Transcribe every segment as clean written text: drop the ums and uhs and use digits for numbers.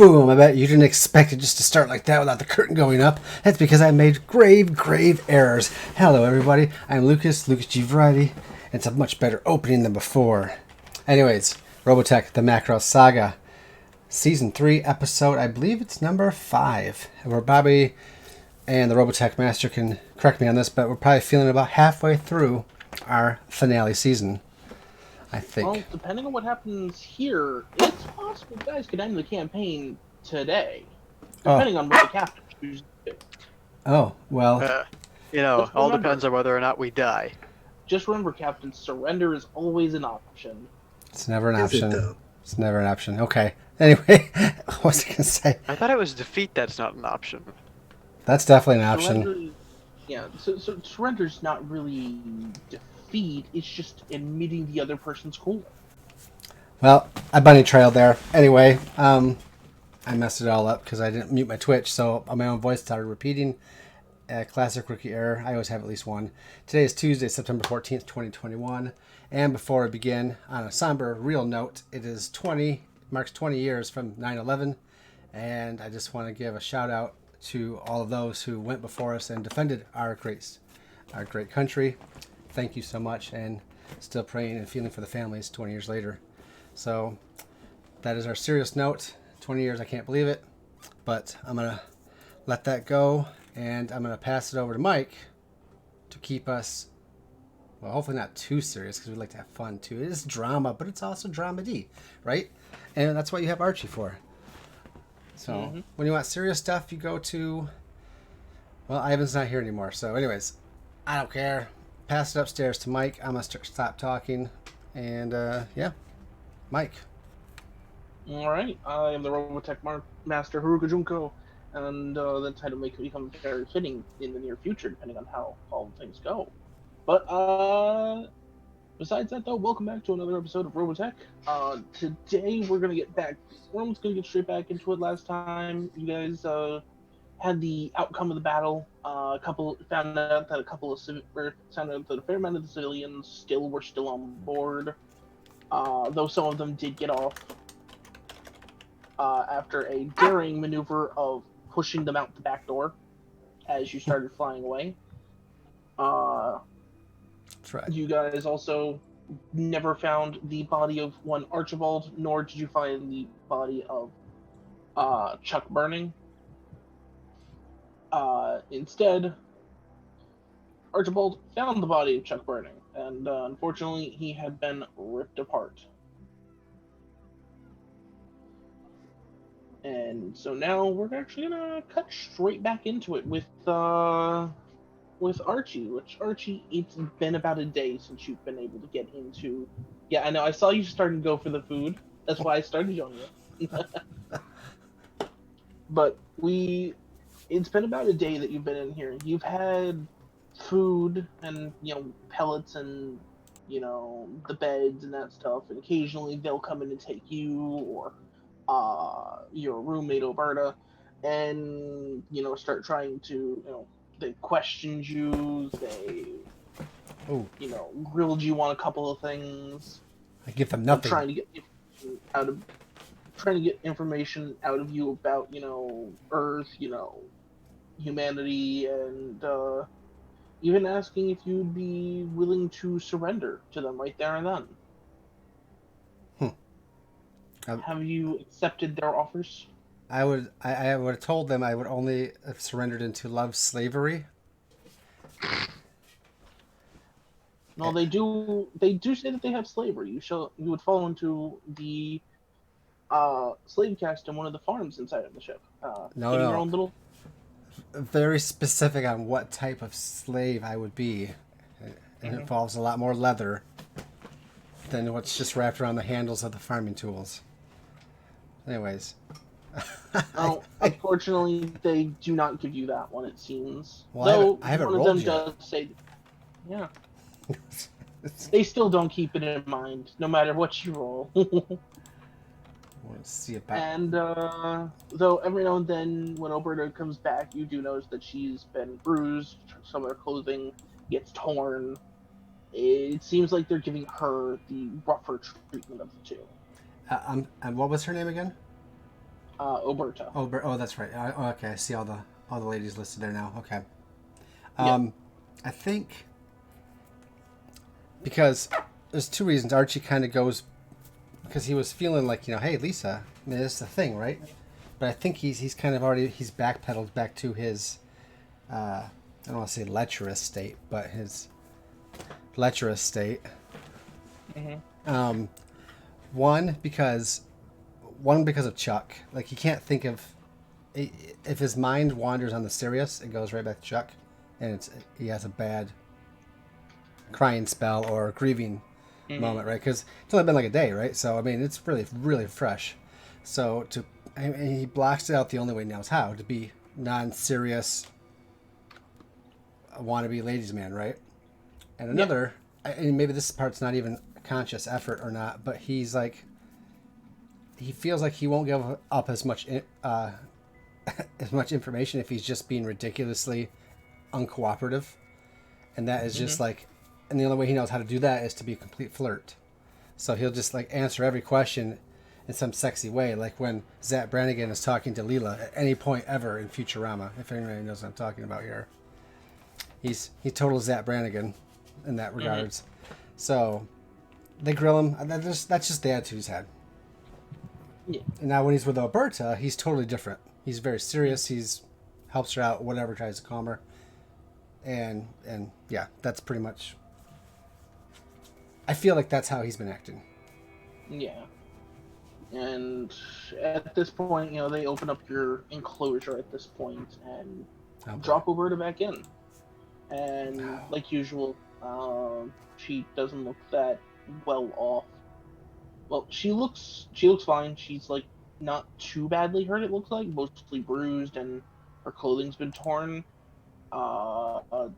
Boom! I bet you didn't expect it just to start like that without the curtain going up. That's because I made grave errors. Hello, everybody. I'm Lucasgvariety. It's a much better opening than before. Anyways, Robotech, the MACROSS SAGA. Season 3 episode, I believe it's number 5. And we're Bobby and the Robotech Master can correct me on this, but we're probably feeling about halfway through our finale season, I think. Well, depending on what happens here, it's possible you guys could end the campaign today. Depending on what the captain chooses to do. Oh, well. All depends on whether or not we die. Just remember, Captain, surrender is always an option. It's never an option. It's never an option. Okay. Anyway, what was I going to say? I thought it was defeat that's not an option. That's definitely an option. So surrender's not really defeat, it's just admitting the other person's cool. Well, I bunny trailed there. Anyway, I messed it all up because I didn't mute my Twitch, so my own voice started repeating. Classic rookie error. I always have at least one. Today is Tuesday, September 14th, 2021. And before I begin, on a somber, real note, it is marks 20 years from 9/11. And I just want to give a shout out to all of those who went before us and defended our great country. Thank you so much, and still praying and feeling for the families 20 years later. So that is our serious note. 20 years, I can't believe it. But I'm going to let that go. And I'm going to pass it over to Mike to keep us, well, hopefully not too serious because we like to have fun too. It is drama, but it's also dramedy, right? And that's what you have Archie for. So when you want serious stuff, you go to, well, Ivan's not here anymore. So anyways, I don't care. Pass it upstairs to Mike. I'm going to stop talking. And yeah, Mike. All right. I am the Robotech Master Harukajunko. And the title may become very fitting in the near future, depending on how all things go. But besides that, though, welcome back to another episode of Robotech. Today we're gonna we're almost gonna get straight back into it. Last time you guys had the outcome of the battle. Found out that a fair amount of the civilians were still on board, though some of them did get off after a daring maneuver of pushing them out the back door as you started flying away. That's right. You guys also never found the body of one Archibald, nor did you find the body of Chuck Burning. Instead, Archibald found the body of Chuck Burning, and unfortunately, he had been ripped apart. And so now we're actually gonna cut straight back into it with Archie. Archie, it's been about a day since you've been able to get into. Yeah, I know. I saw you starting to go for the food. That's why I started on you. But it's been about a day that you've been in here. You've had food and pellets and the beds and that stuff. And occasionally they'll come in and take you or your roommate Alberta, and start trying to they questioned you, they grilled you on a couple of things. I give them nothing. Trying to get information out of you about Earth, humanity, and even asking if you'd be willing to surrender to them right there and then. Have you accepted their offers? I would have told them I would only have surrendered into love slavery. No, they do say that they have slavery. You would fall into the slave caste in one of the farms inside of the ship. No. Your own little... Very specific on what type of slave I would be. It involves a lot more leather than what's just wrapped around the handles of the farming tools. Anyways. Unfortunately, they do not give you that one, it seems. Well, though I haven't one of rolled them yet. does say, yeah. They still don't keep it in mind, no matter what you roll. Let's see about. And though every now and then, when Alberta comes back, you do notice that she's been bruised. Some of her clothing gets torn. It seems like they're giving her the rougher treatment of the two. And what was her name again? Oberta. Oh, that's right. Okay, I see all the ladies listed there now. Okay. Yeah. I think because there's two reasons. Archie kind of goes because he was feeling like, hey, Lisa, I mean, this is the thing, right? But I think he's kind of already he's backpedaled back to his I don't want to say lecherous state, but his lecherous state. Mm-hmm. One because of Chuck. Like he can't think of if his mind wanders on the serious, it goes right back to Chuck, and he has a bad crying spell or grieving moment, right? Because it's only been like a day, right? So I mean, it's really really fresh. So he blocks it out the only way he knows how to be non-serious, wannabe ladies man, right? And another, and maybe this part's not even a conscious effort or not, but he's like, he feels like he won't give up as much as much information if he's just being ridiculously uncooperative, and that is just like, and the only way he knows how to do that is to be a complete flirt. So he'll just like answer every question in some sexy way, like when Zach Brannigan is talking to Leela at any point ever in Futurama. If anybody knows what I'm talking about here, he's total Zach Brannigan in that regards. So they grill him. That's just the attitude he's had. Yeah. And now when he's with Alberta, he's totally different. He's very serious. He's helps her out, whatever, tries to calm her. And yeah, that's pretty much. I feel like that's how he's been acting. Yeah. And at this point, they open up your enclosure at this point and drop Roberta back in. And like usual, she doesn't look that well off. Well, she looks fine. She's like not too badly hurt. It looks like mostly bruised, and her clothing's been torn.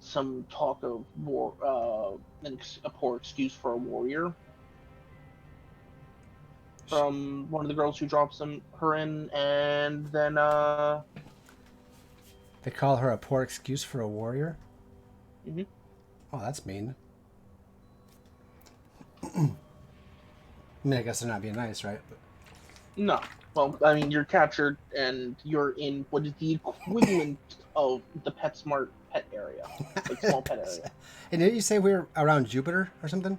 Some talk of war, a poor excuse for a warrior from one of the girls who drops her in, and then They call her a poor excuse for a warrior? mm-hmm. Oh, that's mean. I mean, I guess they're not being nice, right? But... No. Well, I mean, you're captured and you're in what is the equivalent of the PetSmart pet area, like small pet area. And didn't you say we were around Jupiter or something?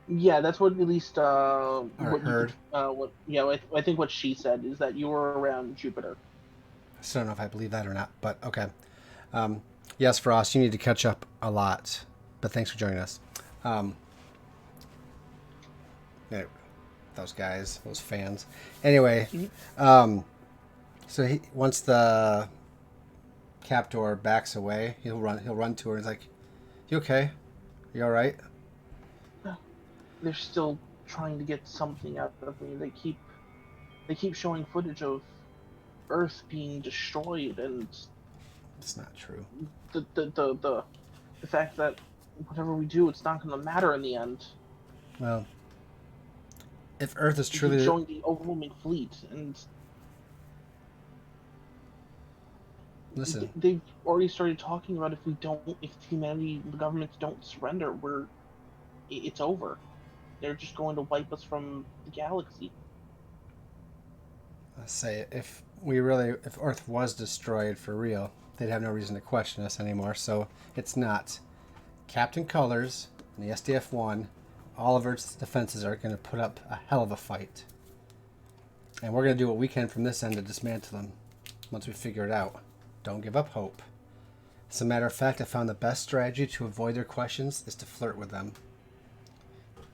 Yeah, that's what at least Or heard. I think what she said is that you were around Jupiter. I still don't know if I believe that or not, but okay. Yes, Frost, you need to catch up a lot, but thanks for joining us. Yeah, those guys, those fans. Anyway, so once the captor backs away, he'll run to her. And he's like, "You okay? You all right?" They're still trying to get something out of me. They keep showing footage of Earth being destroyed, and it's not true. The fact that whatever we do, it's not going to matter in the end. Well, if Earth is truly showing the overwhelming fleet, and listen, they've already started talking about if humanity, the governments don't surrender, it's over. They're just going to wipe us from the galaxy. Let's say if Earth was destroyed for real, they'd have no reason to question us anymore. So it's not. Captain Colors and the SDF-1, all of Earth's defenses are going to put up a hell of a fight. And we're going to do what we can from this end to dismantle them once we figure it out. Don't give up hope. As a matter of fact, I found the best strategy to avoid their questions is to flirt with them.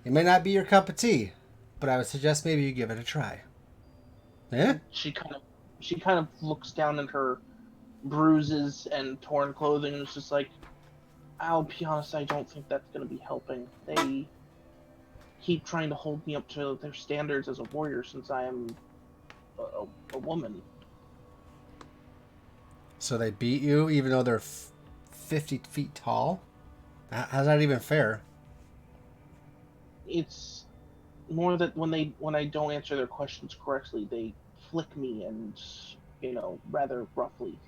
It may not be your cup of tea, but I would suggest maybe you give it a try. Yeah? She kind of looks down at her bruises and torn clothing and is just like, I'll be honest, I don't think that's going to be helping. They keep trying to hold me up to their standards as a warrior since I am a woman. So they beat you even though they're 50 feet tall? How's that even fair? It's more that when I don't answer their questions correctly, they flick me and, rather roughly,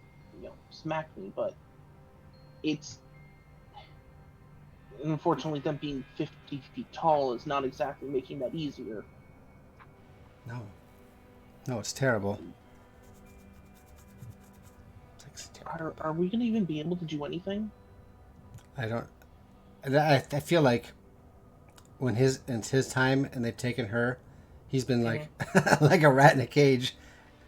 smack me. But it's, unfortunately, them being 50 feet tall is not exactly making that easier. No. No, it's terrible. It's Are we gonna even be able to do anything? I don't. I feel like when it's his time and they've taken her, he's been like like a rat in a cage,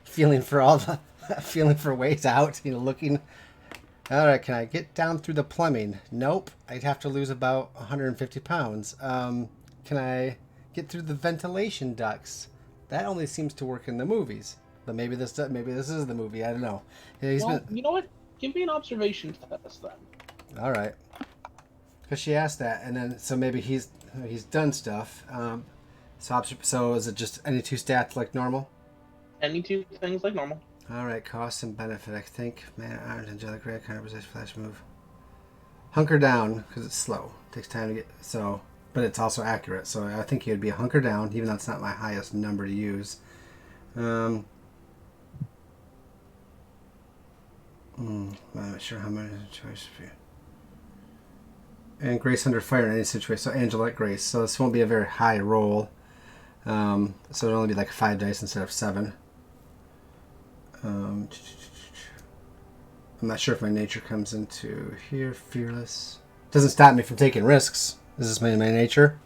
feeling for all the feeling for ways out. Looking. All right, can I get down through the plumbing? Nope. I'd have to lose about 150 pounds. Can I get through the ventilation ducts? That only seems to work in the movies. But maybe this is the movie. I don't know. Yeah, Well, you know what? Give me an observation test then. all right. Because she asked that, and then so maybe he's done stuff. So is it just any two stats like normal? Any two things like normal. All right, cost and benefit. I think man, arms, angelic ray, kind of resist flash move. Hunker down because it's slow. Takes time to get but it's also accurate. So I think he would be a hunker down, even though it's not my highest number to use. I'm not sure how many choice for you. And grace under fire in any situation. So angelic grace. So this won't be a very high roll. So it'll only be like 5 dice instead of 7. I'm not sure if my nature comes into here. Fearless. Doesn't stop me from taking risks. Is this my nature?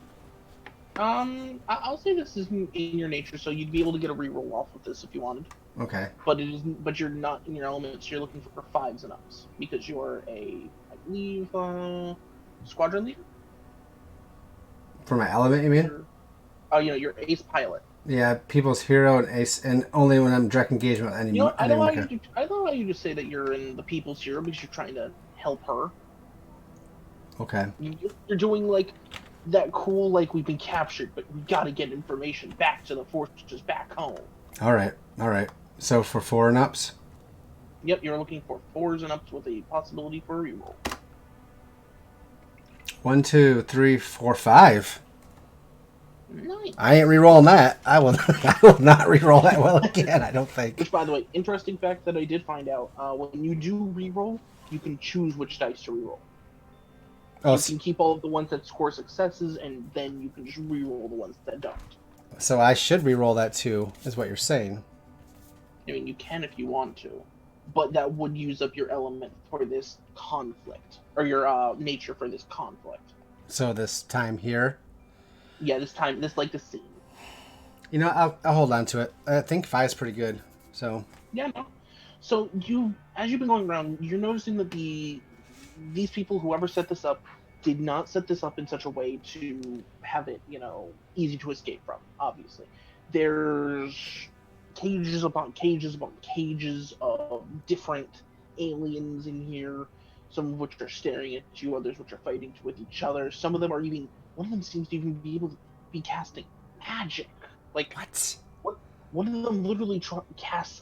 I'll say this is in your nature, so you'd be able to get a reroll off of this if you wanted. Okay. But you're not in your element, so you're looking for 5s and ups because you're I believe, squadron leader. For my element, you mean? You're ace pilot. Yeah, people's hero and ace, and only when I'm direct engagement with any. I don't want you to say that you're in the people's hero because you're trying to help her. Okay. You're doing like that cool, like we've been captured, but we got to get information back to the fortress back home. All right. So for 4 and ups. Yep, you're looking for 4s and ups with a possibility for a reroll. 1, 2, 3, 4, 5. Nice. I ain't re-rolling that. I will not re-roll that well again, I don't think. Which, by the way, interesting fact that I did find out, when you do re-roll, you can choose which dice to re-roll. Oh, you can keep all of the ones that score successes, and then you can just re-roll the ones that don't. so I should re-roll that too, is what you're saying. I mean, you can if you want to, but that would use up your element for this conflict, or your nature for this conflict. So this time here. Yeah, this scene. I'll hold on to it. I think 5 is pretty good. So. Yeah, no. So as you've been going around, you're noticing that these people, whoever set this up, did not set this up in such a way to have it, easy to escape from. Obviously, there's cages upon cages upon cages of different aliens in here. Some of which are staring at you, others which are fighting with each other. Some of them are even. One of them seems to even be able to be casting magic. Like what? One of them literally casts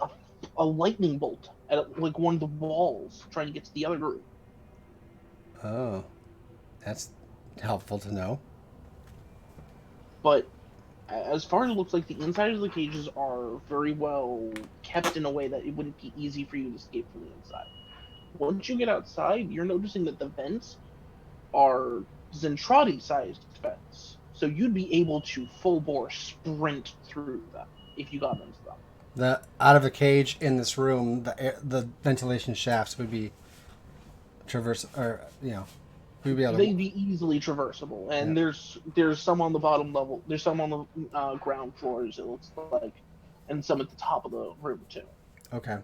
a lightning bolt at like one of the walls, trying to get to the other group. Oh, that's helpful to know. But as far as it looks like, the inside of the cages are very well kept in a way that it wouldn't be easy for you to escape from the inside. Once you get outside, you're noticing that the vents are Zentradi-sized vents, so you'd be able to full bore sprint through them if you got into them. Out of a cage in this room, the ventilation shafts would be traverse, or we'd be able to. They'd be easily traversable, and there's some on the bottom level, there's some on the ground floors, it looks like, and some at the top of the room too. Okay.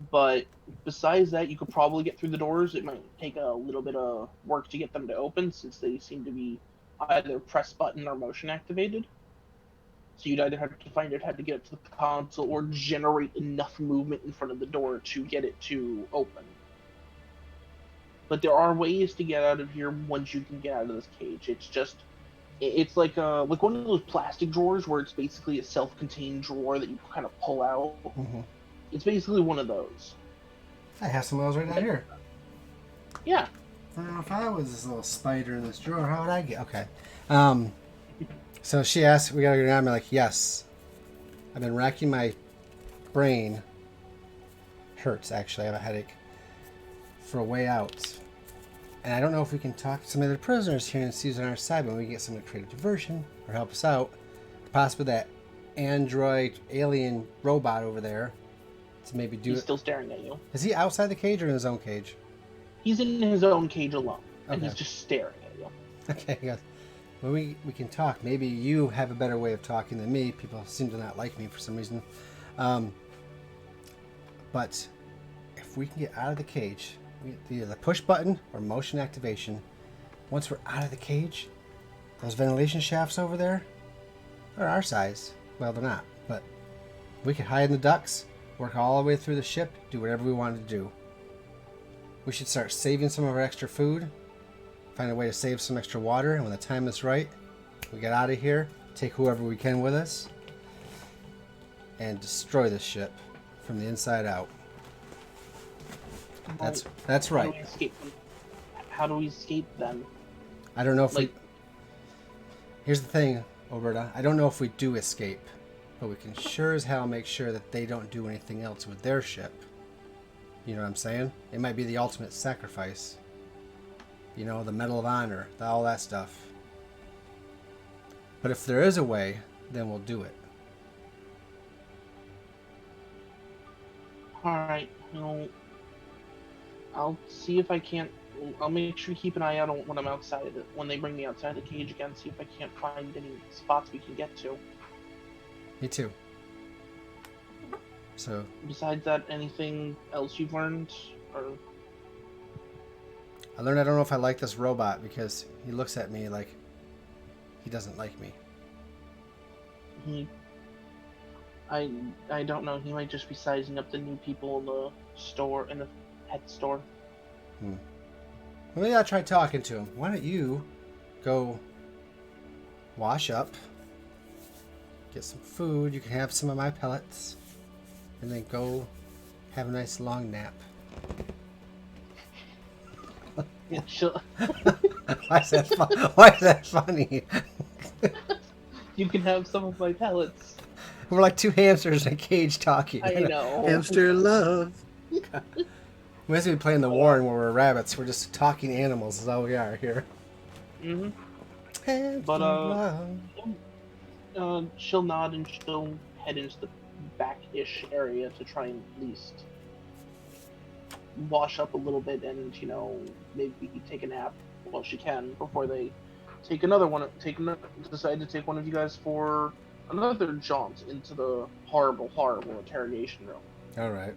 But besides that, you could probably get through the doors. It might take a little bit of work to get them to open, since they seem to be either press button or motion activated. So you'd either have to find out how to get it to the console or generate enough movement in front of the door to get it to open. But there are ways to get out of here once you can get out of this cage. It's like one of those plastic drawers where it's basically a self-contained drawer that you kind of pull out. Mm-hmm. It's basically one of those. I have some of those right down here. Yeah. If I was this little spider in this drawer, how would I get? Okay. So she asked, we gotta go down. I'm like, yes. I've been racking my brain. Hurts, actually. I have a headache. For a way out. And I don't know if we can talk to some of the prisoners here and see who's on our side, but we can get some creative diversion or help us out. Possibly that android alien robot over there to maybe do He's it. still staring at you. Is he outside the cage or in his own cage? He's in his own cage alone, and Okay. he's just staring at you. Okay, good. Well, we can talk. Maybe you have a better way of talking than me. People seem to not like me for some reason. But if we can get out of the cage, either the push button or motion activation, once we're out of the cage, those ventilation shafts over there are our size. Well, they're not, but we can hide in the ducts, work all the way through the ship, do whatever we wanted to do. We should start saving some of our extra food, find a way to save some extra water, and when the time is right, we get out of here, take whoever we can with us, and destroy this ship from the inside out. That's How do we right. escape? How do we escape then? I don't know if Like- we... Here's the thing, Alberta. I don't know if we do escape, but we can sure as hell make sure that they don't do anything else with their ship. You know what I'm saying? It might be the ultimate sacrifice. You know, the Medal of Honor, all that stuff. But if there is a way, then we'll do it. All right, I'll see if I can't. I'll make sure to keep an eye out on when I'm outside of it. When they bring me outside the cage again, see if I can't find any spots we can get to. Me too. So, Besides that, anything else you've learned, or I learned I don't know if I like this robot because he looks at me like he doesn't like me. he? I don't know. He might just be sizing up the new people in the store, in the pet store. Well, maybe I'll try talking to him. Why don't you go wash up, get some food, you can have some of my pellets, and then go have a nice long nap. Yeah, she'll, Why is that Why is that funny? you can have some of my pellets. We're like two hamsters in a cage talking. I know. Hamster love. We must be playing the Warren where we're rabbits. We're just talking animals is all we are here. Mm-hmm. Hamster But, love. She'll nod and she'll head into the back-ish area to try and at least wash up a little bit and, maybe take a nap while she can before they take another one. Decide to take one of you guys for another jaunt into the horrible, horrible interrogation room. All right.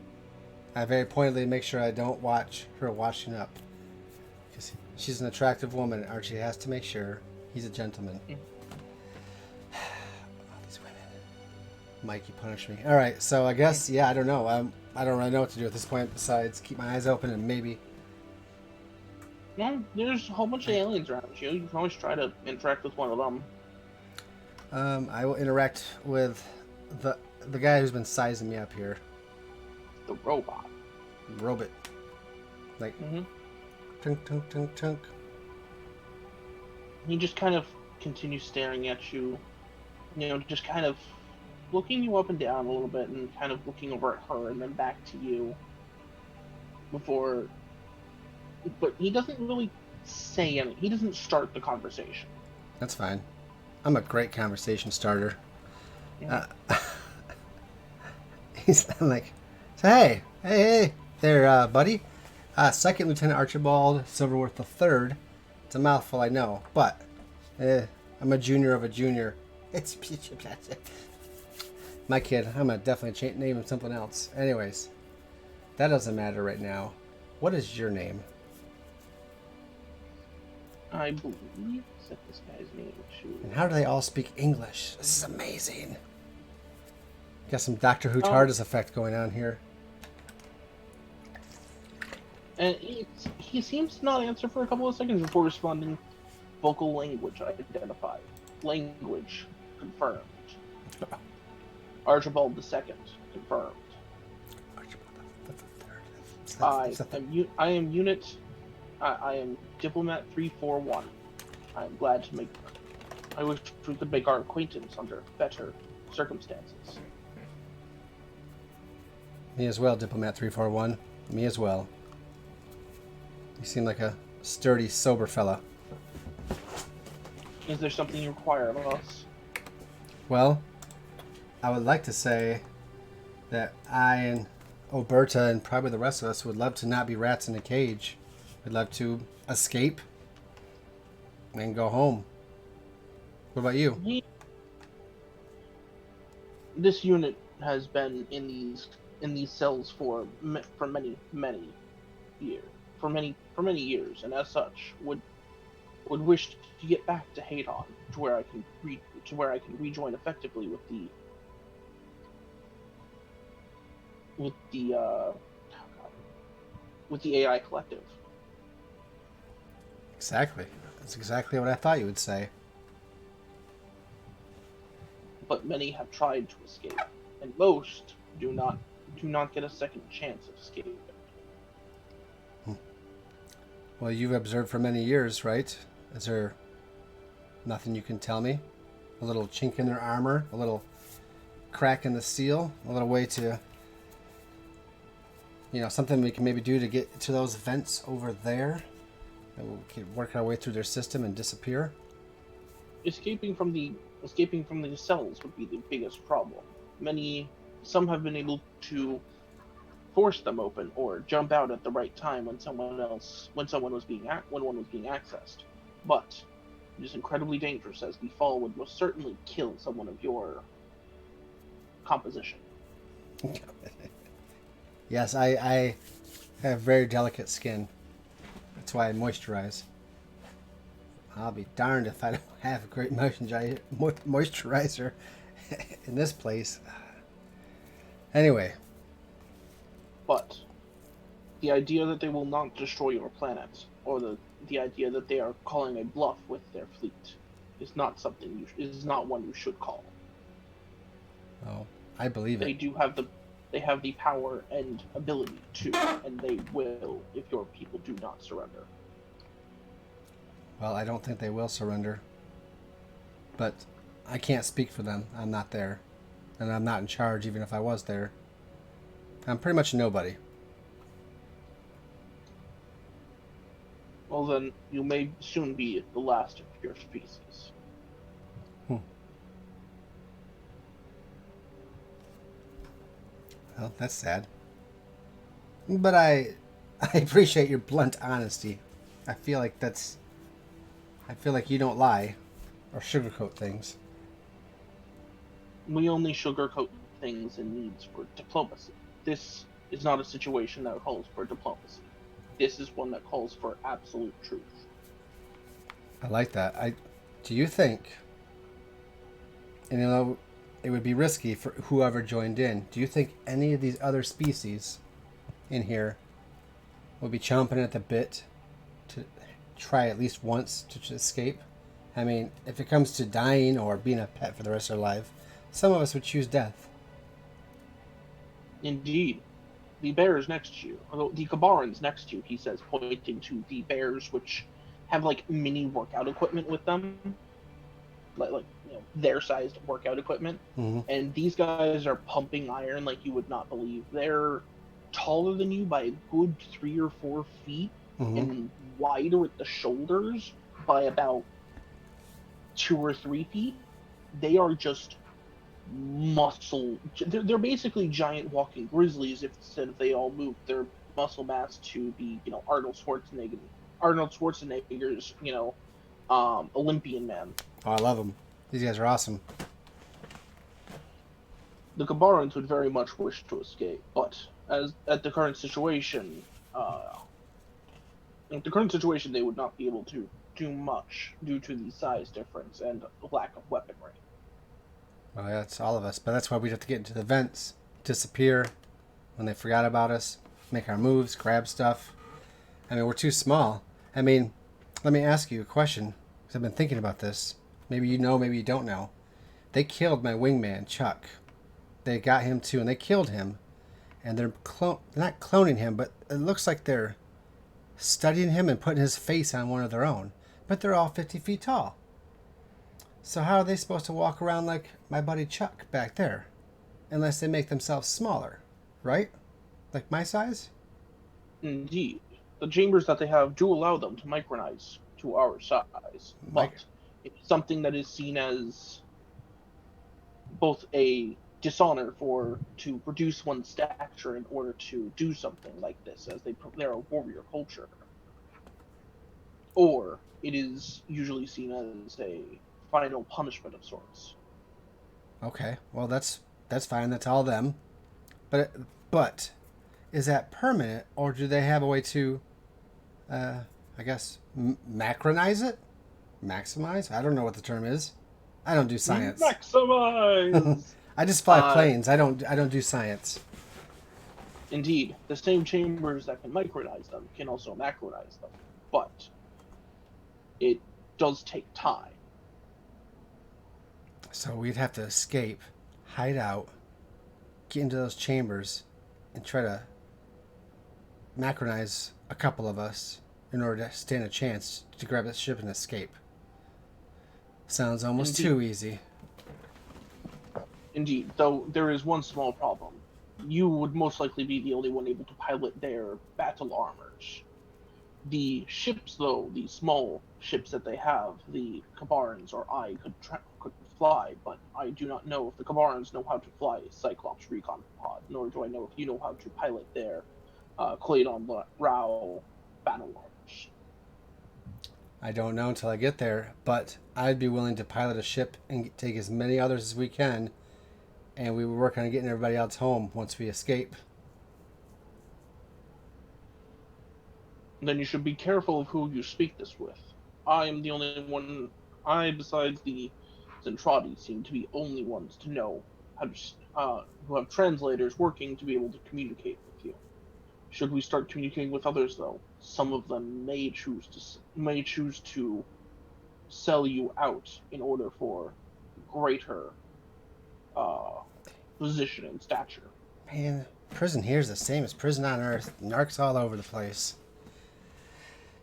I very pointedly make sure I don't watch her washing up. Because she's an attractive woman, and Archie has to make sure he's a gentleman. All these women. Mikey, punish me. All right, so I guess, I don't know. I don't really know what to do at this point besides keep my eyes open and maybe... Yeah, there's a whole bunch of aliens around you. You can always try to interact with one of them. I will interact with the guy who's been sizing me up here. The robot. Robot. Like, tunk, tunk, tunk, tunk. He just kind of continues staring at you, just kind of looking you up and down a little bit and kind of looking over at her and then back to you before... But he doesn't really say anything. He doesn't start the conversation. That's fine. I'm a great conversation starter. Yeah. He's like, so hey there, buddy. Second Lieutenant Archibald Silverworth III. It's a mouthful, I know, but I'm a junior of a junior. It's my kid. I'm gonna definitely name him something else. Anyways, that doesn't matter right now. What is your name? I believe that this guy's name And how do they all speak English? This is amazing. Got some Doctor Who TARDIS effect going on here. And he seems to not answer for a couple of seconds before responding. Vocal language identified. Language confirmed. Archibald II confirmed. I am unit. I am Diplomat 341. I am glad to I wish we could make our acquaintance under better circumstances. Me as well, Diplomat 341. Me as well. You seem like a sturdy, sober fella. Is there something you require of us? Well, I would like to say that I and Oberta and probably the rest of us would love to not be rats in a cage. We'd love to escape and go home. What about you? This unit has been in these cells for many years, for many years, and as such would wish to get back to Hadon, to where I can rejoin effectively with the uh, with the AI collective. Exactly. That's exactly what I thought you would say. But many have tried to escape, and most do not get a second chance of escape. Well, you've observed for many years, right? Is there nothing you can tell me? A little chink in their armor, a little crack in the seal, a little way to, something we can maybe do to get to those vents over there, and we can work our way through their system and disappear. Escaping from the cells would be the biggest problem. Some have been able to force them open or jump out at the right time when one was being accessed. But it is incredibly dangerous, as the fall would most certainly kill someone of your composition. Yes, I have very delicate skin. That's why I moisturize. I'll be darned if I don't have a great moisturizer in this place. Anyway. But the idea that they will not destroy your planet, or the idea that they are calling a bluff with their fleet, is not one you should call. Oh, I believe it. They have the power and ability to, and they will if your people do not surrender. Well, I don't think they will surrender. But I can't speak for them. I'm not there. And I'm not in charge even if I was there. I'm pretty much a nobody. Well then, you may soon be the last of your species. Well, that's sad. But I appreciate your blunt honesty. I feel like you don't lie or sugarcoat things. We only sugarcoat things in needs for diplomacy. This is not a situation that calls for diplomacy. This is one that calls for absolute truth. I like that. Do you think, and it would be risky for whoever joined in, do you think any of these other species in here will be chomping at the bit to try at least once to escape? I mean, if it comes to dying or being a pet for the rest of their life, some of us would choose death. Indeed. The bears next to you, the Kabarans next to you, he says, pointing to the bears, which have like mini workout equipment with them, like their sized workout equipment. Mm-hmm. And these guys are pumping iron like you would not believe. They're taller than you by a good 3 or 4 feet, Mm-hmm. and wider at the shoulders by about 2 or 3 feet. They are just muscle. They're basically giant walking grizzlies. If instead of they all moved their muscle mass to be Arnold Schwarzenegger's Olympian man. Oh, I love them. These guys are awesome. The Kabarans would very much wish to escape, but at the current situation, they would not be able to do much due to the size difference and lack of weaponry. Well, yeah, it's all of us. But that's why we'd have to get into the vents, disappear when they forgot about us, make our moves, grab stuff. I mean, we're too small. I mean, let me ask you a question, because I've been thinking about this. Maybe you know, maybe you don't know. They killed my wingman, Chuck. They got him too, and they killed him. And they're not cloning him, but it looks like they're studying him and putting his face on one of their own. But they're all 50 feet tall. So how are they supposed to walk around like my buddy Chuck back there? Unless they make themselves smaller, right? Like my size? Indeed. The chambers that they have do allow them to micronize to our size, but it's something that is seen as both a dishonor to reduce one's stature in order to do something like this, as they're a warrior culture, or it is usually seen as a final punishment of sorts. Okay, well that's fine. That's all them. But but is that permanent, or do they have a way to, I guess, macronize it? Maximize? I don't know what the term is. I don't do science. Maximize. I just fly planes. I don't do science. Indeed, the same chambers that can micronize them can also macronize them, but it does take time. So we'd have to escape, hide out, get into those chambers, and try to macronize a couple of us in order to stand a chance to grab the ship and escape. Sounds almost too easy. Indeed, though there is one small problem. You would most likely be the only one able to pilot their battle armors. The ships, though, the small ships that they have, the Kabarans or I could fly, but I do not know if the Kabarans know how to fly a Cyclops recon pod, nor do I know if you know how to pilot their Claydon Rao battle armors. I don't know until I get there, but I'd be willing to pilot a ship and take as many others as we can, and we would work on getting everybody else home once we escape. Then you should be careful of who you speak this with. I am the only one. I, besides the Zentradi, seem to be only ones to know how to, who have translators working to be able to communicate with you. Should we start communicating with others, though, some of them may choose to sell you out in order for greater position and stature. Man, prison here's the same as prison on Earth. Narcs all over the place.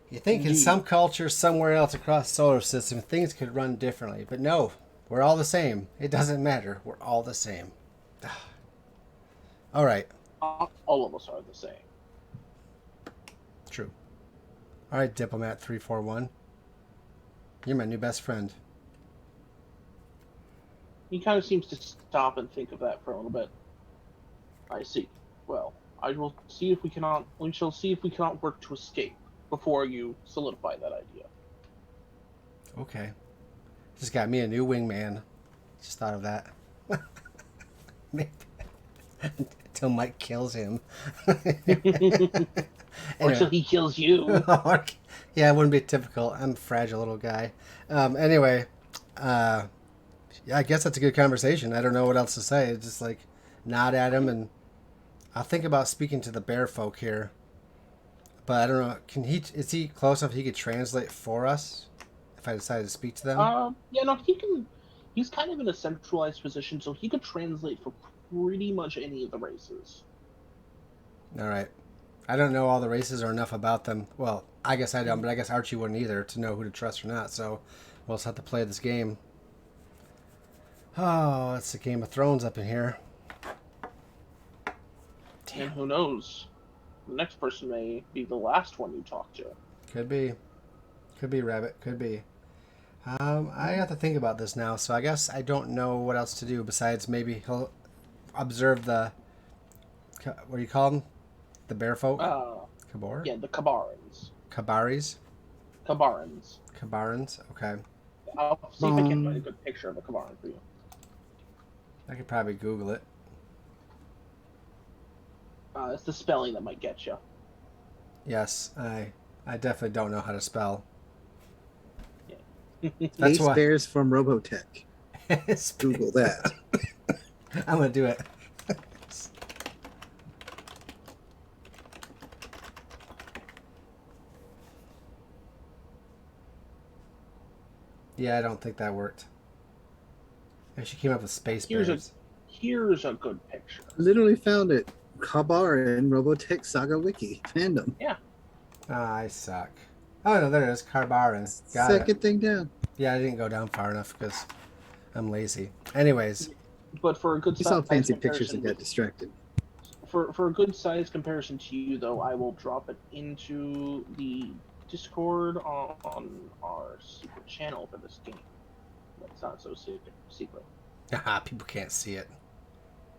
You think in some cultures somewhere else across the solar system things could run differently, but no, we're all the same. It doesn't matter. We're all the same. All right. All of us are the same. True. All right, Diplomat 341. You're my new best friend. He kind of seems to stop and think of that for a little bit. I see. Well, I will see if we cannot. We shall see if we cannot work to escape before you solidify that idea. Okay. Just got me a new wingman. Just thought of that. Until Mike kills him. Or till he kills you. Yeah, it wouldn't be typical. I'm a fragile little guy. Anyway, yeah, I guess that's a good conversation. I don't know what else to say. It's just like nod at him, and I'll think about speaking to the bear folk here. But I don't know. Is he close enough he could translate for us if I decided to speak to them? Yeah, no, he can. He's kind of in a centralized position, so he could translate for pretty much any of the races. All right. I don't know all the races or enough about them. Well, I guess I don't, but I guess Archie wouldn't either to know who to trust or not. So we'll just have to play this game. Oh, it's the Game of Thrones up in here. Damn. And who knows? The next person may be the last one you talk to. Could be. Could be, Rabbit. Could be. I have to think about this now, so I guess I don't know what else to do besides maybe he'll observe the... What do you call them? The bear folk? Kabor? Yeah, the Kabarans. Kabaris? Kabarans. Kabarans? Okay. I'll see if I can find a good picture of a Kabaran for you. I could probably Google it. It's the spelling that might get you. Yes, I definitely don't know how to spell. Yeah. That's why. Bears from Robotech. Google that. I'm gonna do it. Yeah, I don't think that worked. And she came up with space bears. Here's a good picture. Literally found it. Kabaran Robotech Saga Wiki fandom. Yeah. I suck. Oh no, there it is. Karbaran. Got Second it. thing down. Yeah, I didn't go down far enough because I'm lazy. Anyways. But for a good size, saw fancy pictures and got distracted. For a good size comparison to you, though, I will drop it into the Discord on our secret channel for this game. It's not so secret. Haha, people can't see it.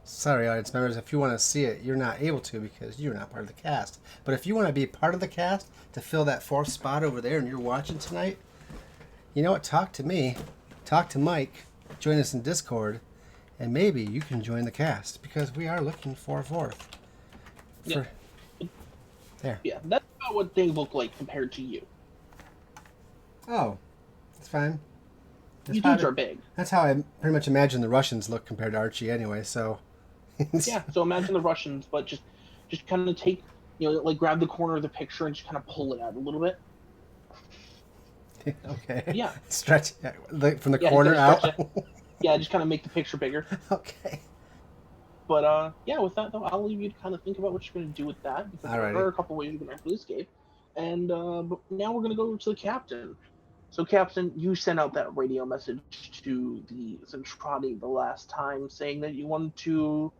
Sorry, audience members, if you want to see it, you're not able to because you're not part of the cast. But if you want to be part of the cast to fill that fourth spot over there and you're watching tonight, you know what? Talk to me, talk to Mike, join us in Discord, and maybe you can join the cast because we are looking for a fourth. Yeah. There. Yeah, that's about what they look like compared to you. Oh, that's fine. That's You dudes are big. That's how I pretty much imagine the Russians look compared to Archie anyway, so... Yeah, so imagine the Russians, but just kind of take, like grab the corner of the picture and just kind of pull it out a little bit. Okay. Yeah. Stretch from the corner out. Yeah, just kind of make the picture bigger. Okay. But yeah, with that though, I'll leave you to kind of think about what you're going to do with that because there are a couple ways you can actually escape. And but now we're going to go to the captain. So, Captain, you sent out that radio message to the Zentradi the last time, saying that you wanted to,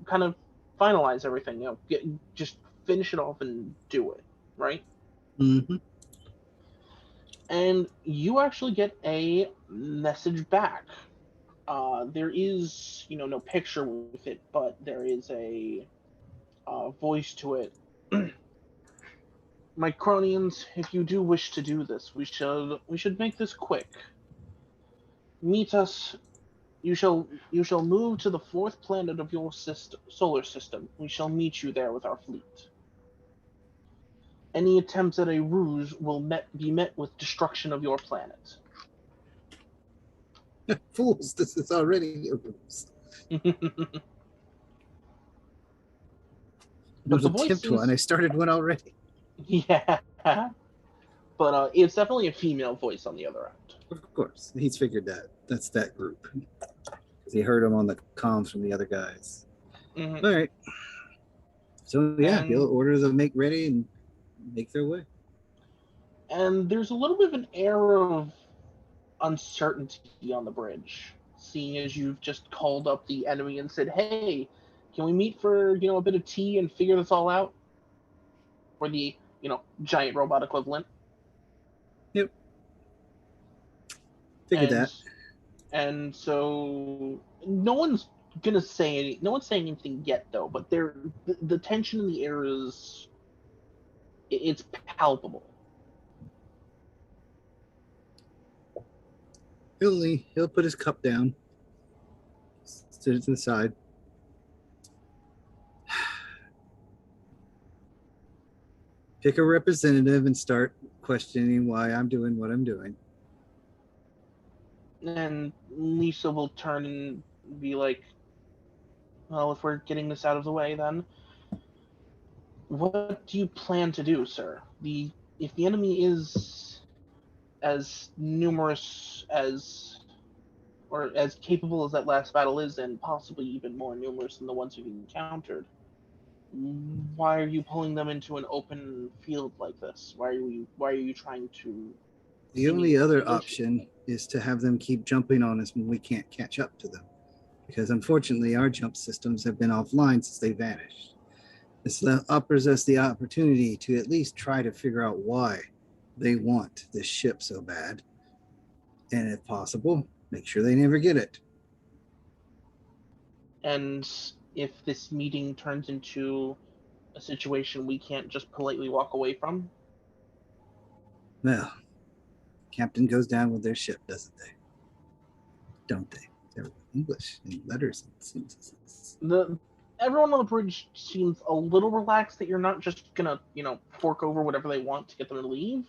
kind of finalize everything. Just finish it off and do it, right? Mm-hmm. And you actually get a message back. There is, no picture with it, but there is a voice to it. My cronians, if you do wish to do this, we should make this quick. Meet us. You shall move to the fourth planet of your solar system. We shall meet you there with our fleet. Any attempts at a ruse will be met with destruction of your planet. Fools, this is already a ruse. But the Don't voice attempt one. I started one already. Yeah. But it's definitely a female voice on the other end. Of course, he's figured that. That's that group. Because he heard him on the comms from the other guys. Mm-hmm. All right. So yeah, he'll order them make ready and make their way. And there's a little bit of an air of uncertainty on the bridge, seeing as you've just called up the enemy and said, "Hey, can we meet for a bit of tea and figure this all out?" Or the giant robot equivalent. Yep. Figured that. And so no one's saying anything yet though, but the tension in the air is it's palpable. He'll put his cup down, sit it to the side. Pick a representative and start questioning why I'm doing what I'm doing. And Lisa will turn and be like, "Well, if we're getting this out of the way, then what do you plan to do, sir? If the enemy is as numerous or as capable as that last battle is, and possibly even more numerous than the ones you've encountered, why are you pulling them into an open field like this? Why are you trying to... The only other option is to have them keep jumping on us when we can't catch up to them. Because unfortunately, our jump systems have been offline since they vanished. This offers us the opportunity to at least try to figure out why they want this ship so bad. And if possible, make sure they never get it. And if this meeting turns into a situation we can't just politely walk away from? Well, Captain goes down with their ship, doesn't they? Don't they? They're English in letters and sentences. Everyone on the bridge seems a little relaxed that you're not just gonna, fork over whatever they want to get them to leave.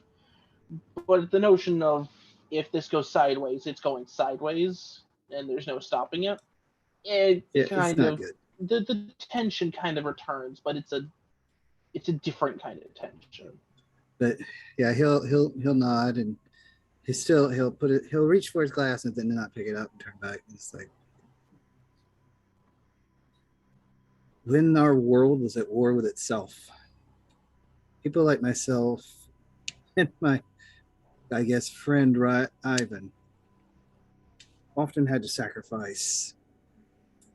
But the notion of if this goes sideways, it's going sideways, and there's no stopping it. It's not good. The tension kind of returns, but it's a different kind of tension. But yeah, he'll nod and he'll reach for his glass and then not pick it up and turn back. It's like, when our world was at war with itself, people like myself and my, I guess, friend Ivan often had to sacrifice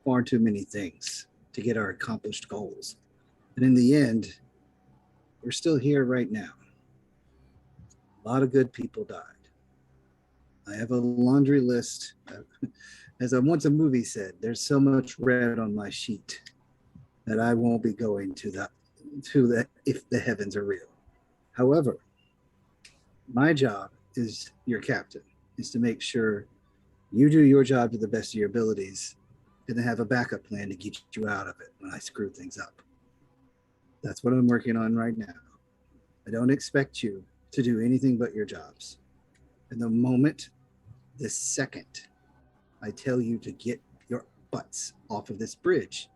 far too many things to get our accomplished goals. And in the end, we're still here right now. A lot of good people died. I have a laundry list As once a movie said, there's so much red on my sheet that I won't be going to the if the heavens are real. However, my job is your captain, is to make sure you do your job to the best of your abilities and to have a backup plan to get you out of it when I screw things up. That's what I'm working on right now. I don't expect you to do anything but your jobs. And the moment, this second, I tell you to get your butts off of this bridge,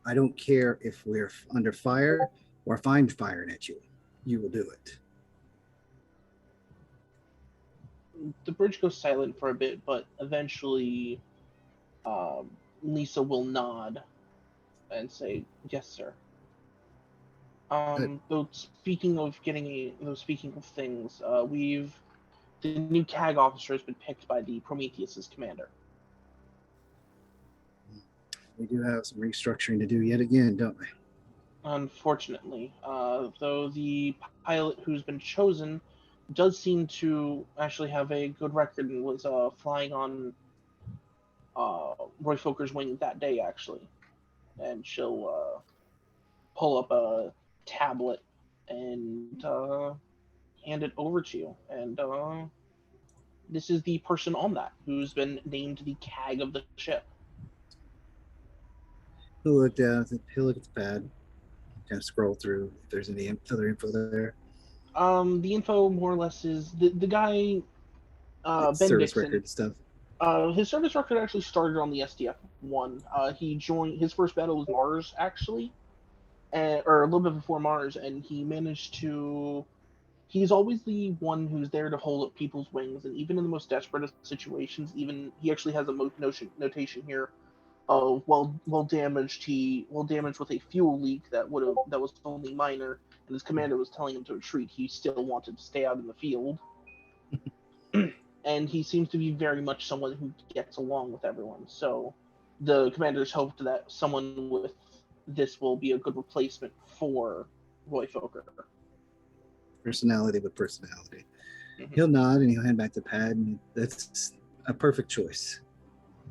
I don't care if we're under fire or if I'm firing at you. You will do it. The bridge goes silent for a bit, but eventually Lisa will nod and say, "Yes, sir." Though speaking of things, the new CAG officer has been picked by the Prometheus's commander. We do have some restructuring to do yet again, don't we? Unfortunately, though the pilot who's been chosen does seem to actually have a good record and was flying on Roy Foker's wing that day, actually. And she'll pull up a tablet and hand it over to you. And this is the person on that who's been named the CAG of the ship. He'll look down, he'll look at the pad, kind of scroll through if there's any other info there. The info more or less is the guy, Like Ben service Dixon. record stuff. His service record actually started on the SDF-1. He joined, his first battle was Mars, actually, or a little bit before Mars, and he managed to. He's always the one who's there to hold up people's wings, and even in the most desperate of situations, even he actually has a notation here of well damaged with a fuel leak that was only minor, and his commander was telling him to retreat. He still wanted to stay out in the field. And he seems to be very much someone who gets along with everyone. So the commanders hoped that someone with this will be a good replacement for Roy Foker. Personality with personality. Mm-hmm. He'll nod and he'll hand back the pad, and that's a perfect choice.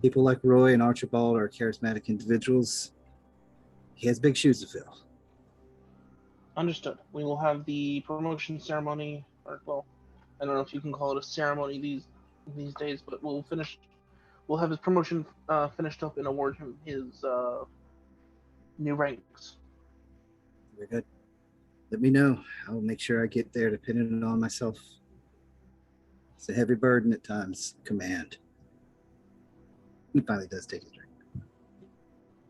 People like Roy and Archibald are charismatic individuals. He has big shoes to fill. Understood. We will have the promotion ceremony, or well, I don't know if you can call it a ceremony these days, but we'll have his promotion finished up and award him his new ranks. Very good. Let me know. I'll make sure I get there to pin it on myself. It's a heavy burden at times, command. He finally does take a drink.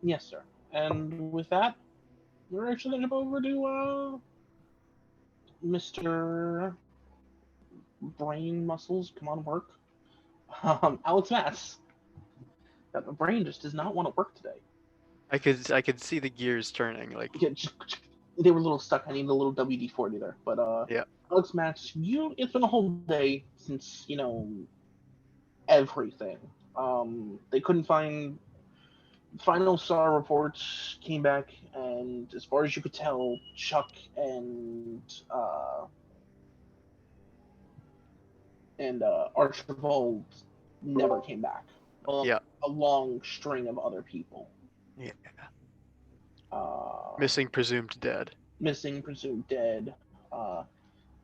Yes, sir. And with that, we're actually going to go over to Mr. Brain Muscles. Come on, work. Alex Mass. That the brain just does not want to work today. I could see the gears turning. Like, Yeah, they were a little stuck. I need a little WD-40 there. But yeah. Alex Mass, it's been a whole day since everything. They couldn't find. Final SAR reports came back, and as far as you could tell, Chuck and Archibald never came back. Yeah. A long string of other people. Yeah. Missing, presumed dead.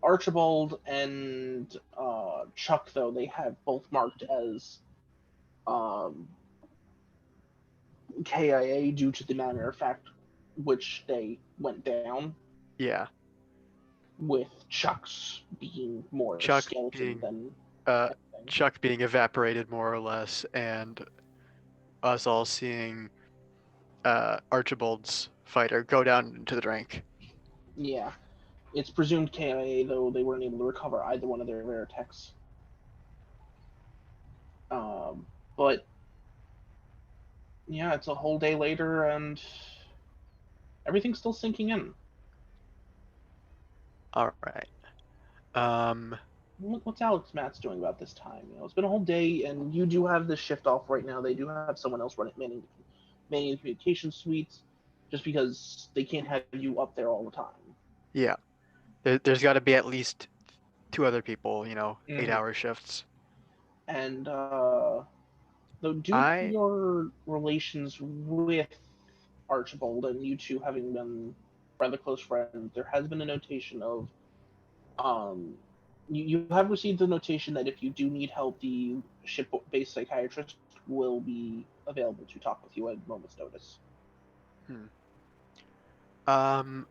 Archibald and Chuck, though, they have both marked as KIA due to the manner of fact which they went down. Yeah. With Chuck's being more skeleton than Chuck being evaporated more or less, and us all seeing Archibald's fighter go down into the drink. Yeah. It's presumed KIA, though they weren't able to recover either one of their Veritechs. But yeah, it's a whole day later, and everything's still sinking in. All right. What's Alex Matt's doing about this time? It's been a whole day, and you do have the shift off right now. They do have someone else manning the communication suites, just because they can't have you up there all the time. Yeah. There's got to be at least 2 other people, 8-hour shifts. And Though, due to I your relations with Archibald and you two having been rather close friends, there has been a notation of um, you have received the notation that if you do need help, the ship-based psychiatrist will be available to talk with you at a moment's notice. hmm. Um,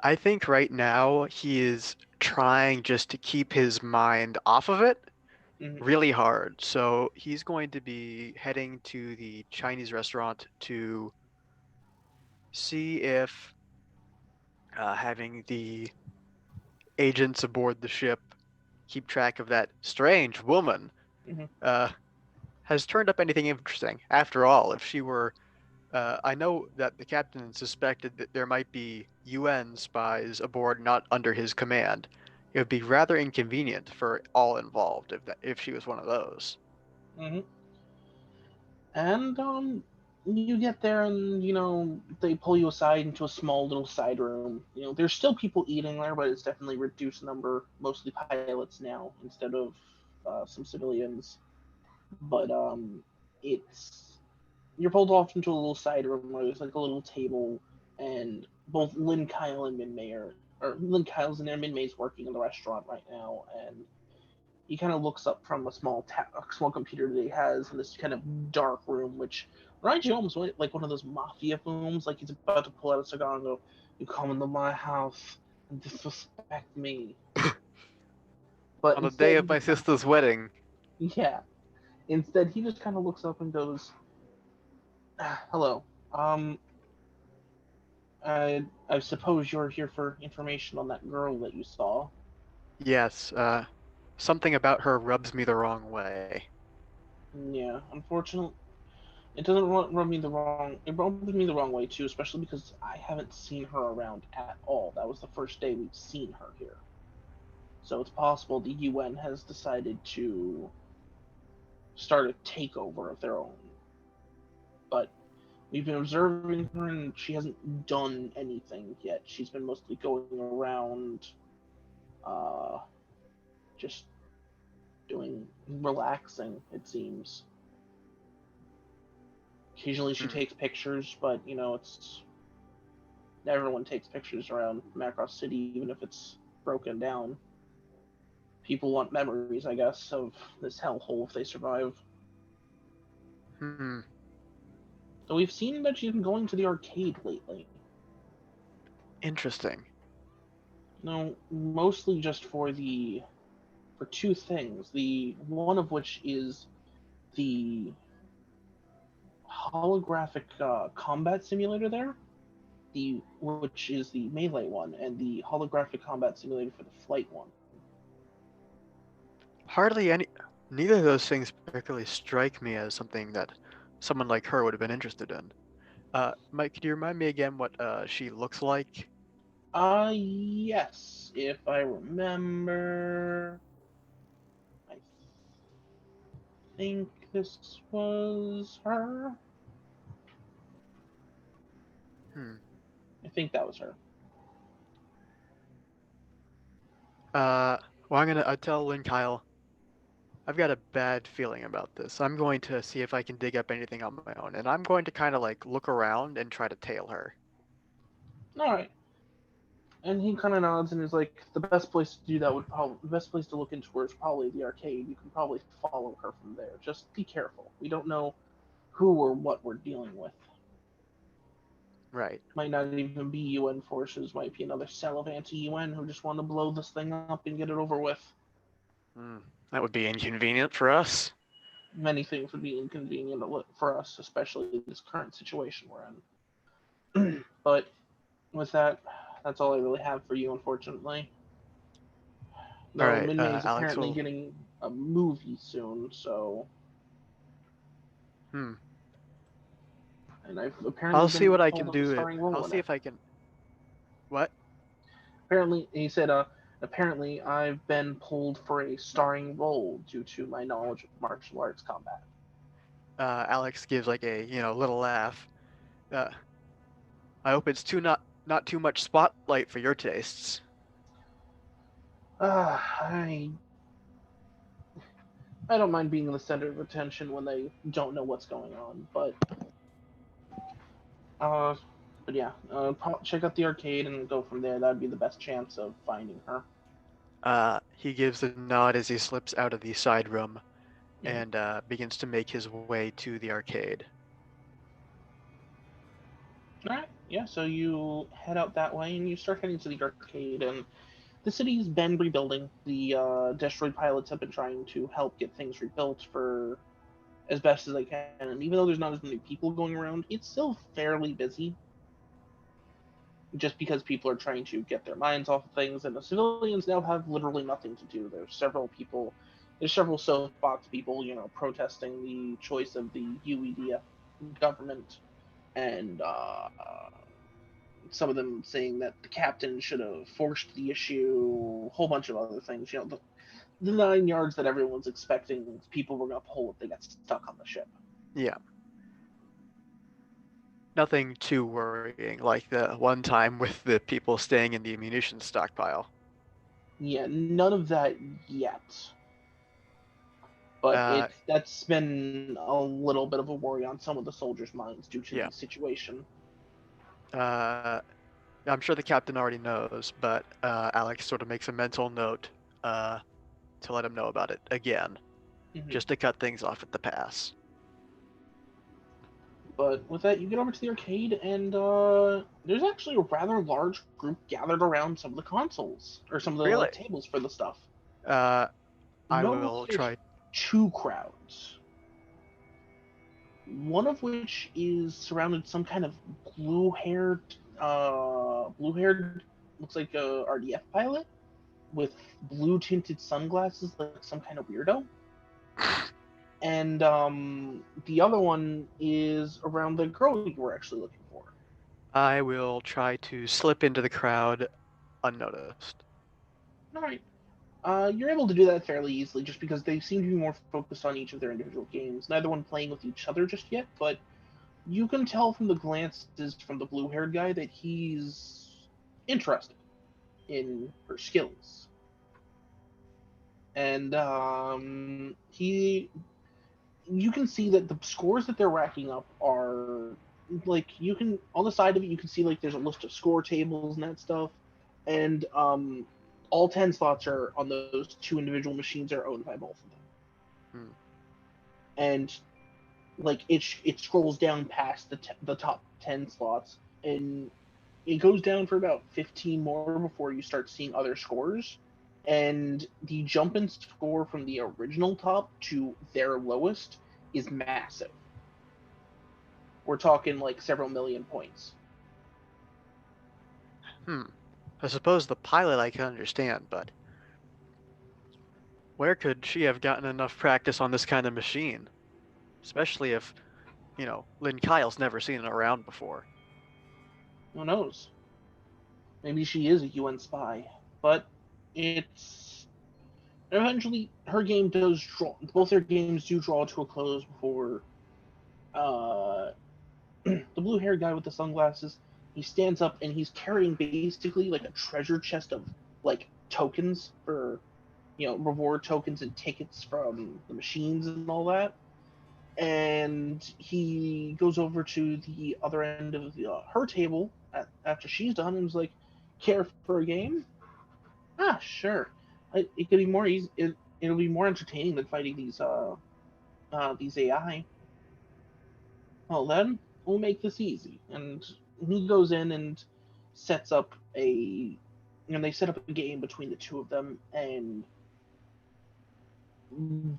I think right now he is trying just to keep his mind off of it Hmm. really hard. So he's going to be heading to the Chinese restaurant to see if having the agents aboard the ship keep track of that strange woman Hmm. uh, has turned up anything interesting. After all, if she were, I know that the captain suspected that there might be UN spies aboard not under his command. It would be rather inconvenient for all involved if she was one of those. Hmm. And you get there, and they pull you aside into a small little side room. There's still people eating there, but it's definitely reduced number, mostly pilots now instead of some civilians. But it's you're pulled off into a little side room where there's like a little table, and both Lynn Kyle and Min May or Lynn Kyle's in there. Min May's working in the restaurant right now, and he kind of looks up from a small computer that he has in this kind of dark room, which reminds you almost like one of those mafia films. Like he's about to pull out a cigar and go, "You come into my house and disrespect me." But On the day of instead, my sister's wedding, yeah, instead he just kind of looks up and goes, "Hello. Um, I suppose you're here for information on that girl that you saw." yes, something about her rubs me the wrong way. Yeah, unfortunately, it doesn't rub me the wrong. It rubs me the wrong way too, especially because I haven't seen her around at all. That was the first day we've seen her here. So it's possible the UN has decided to start a takeover of their own. But we've been observing her, and she hasn't done anything yet. She's been mostly going around, uh, just doing relaxing. It seems. Occasionally she Hmm. takes pictures, but it's everyone takes pictures around Macross City, even if it's broken down. People want memories, I guess, of this hellhole if they survive. Hmm. So we've seen that she's been going to the arcade lately. Interesting. Mostly just for two things. The one of which is the holographic combat simulator there, which is the melee one, and the holographic combat simulator for the flight one. Hardly any. Neither of those things particularly strike me as something that someone like her would have been interested in. Mike, could you remind me again what she looks like? Yes, if I remember. I think this was her. Hmm. I think that was her. Uh, well, I tell Lynn Kyle, I've got a bad feeling about this. I'm going to see if I can dig up anything on my own, and I'm going to kind of like look around and try to tail her. Alright. And he kind of nods and is like, the best place to do that the best place to look into her is probably the arcade. You can probably follow her from there. Just be careful. We don't know who or what we're dealing with. Right. Might not even be UN forces. Might be another cell of anti-UN who just want to blow this thing up and get it over with. Hmm. That would be inconvenient for us. Many things would be inconvenient for us, especially in this current situation we're in. But with that, that's all I really have for you, unfortunately. All No, right, Minmay is Alex apparently will. getting a movie soon, so. Hmm. And I've apparently I'll see been what I told can of a do. starring I'll role in see it. if I can. What? Apparently, he said, apparently I've been pulled for a starring role due to my knowledge of martial arts combat. Alex gives like a little laugh. Uh, I hope it's not too much spotlight for your tastes. Uh, I I don't mind being the center of attention when they don't know what's going on, uh, but yeah, check out the arcade and go from there. That'd be the best chance of finding her. He gives a nod as he slips out of the side room Mhm. and begins to make his way to the arcade. All right, yeah. So you head out that way and you start heading to the arcade, and the city's been rebuilding. The destroyed pilots have been trying to help get things rebuilt for as best as they can. And even though there's not as many people going around, it's still fairly busy. Just because people are trying to get their minds off of things, and the civilians now have literally nothing to do. There's several soapbox people, protesting the choice of the UEDF government, and some of them saying that the captain should have forced the issue, a whole bunch of other things. The 9 yards that everyone's expecting people were going to pull if they got stuck on the ship. Yeah. Nothing too worrying, like the one time with the people staying in the munitions stockpile. Yeah, none of that yet. But Uh, that's been a little bit of a worry on some of the soldiers' minds due to yeah. the situation. Uh, I'm sure the captain already knows, but Alex sort of makes a mental note uh, to let him know about it again, Mm-hmm. just to cut things off at the pass. But with that, you get over to the arcade, and there's actually a rather large group gathered around some of the consoles or some of the Really? tables for the stuff. Uh, I No, will there's try. two crowds. One of which is surrounded some kind of blue-haired, looks like a RDF pilot with blue tinted sunglasses, like some kind of weirdo. And the other one is around the girl you were actually looking for. I will try to slip into the crowd unnoticed. All right. You're able to do that fairly easily, just because they seem to be more focused on each of their individual games. Neither one playing with each other just yet, but you can tell from the glances from the blue-haired guy that he's interested in her skills, and you can see that the scores that they're racking up are like you can on the side of it you can see like there's a list of score tables and that stuff, and all 10 slots are on those two individual machines are owned by both of them. Hmm. And like it scrolls down past the top 10 slots, and it goes down for about 15 more before you start seeing other scores, and the jump in score from the original top to their lowest is massive. We're talking like several million points. Hmm. I suppose the pilot I can understand, but where could she have gotten enough practice on this kind of machine? Especially if, Lynn Kyle's never seen it around before. Who knows? Maybe she is a UN spy, but it's eventually her game does draw. Both their games do draw to a close before uh, the blue-haired guy with the sunglasses. He stands up and he's carrying basically like a treasure chest of like tokens for reward tokens and tickets from the machines and all that. And he goes over to the other end of her table after she's done and is like, "Care for a game? Ah, sure. It could be more easy. It'll be more entertaining than fighting these AI. Well, then we'll make this easy." And he goes in and sets up and they set up a game between the two of them, and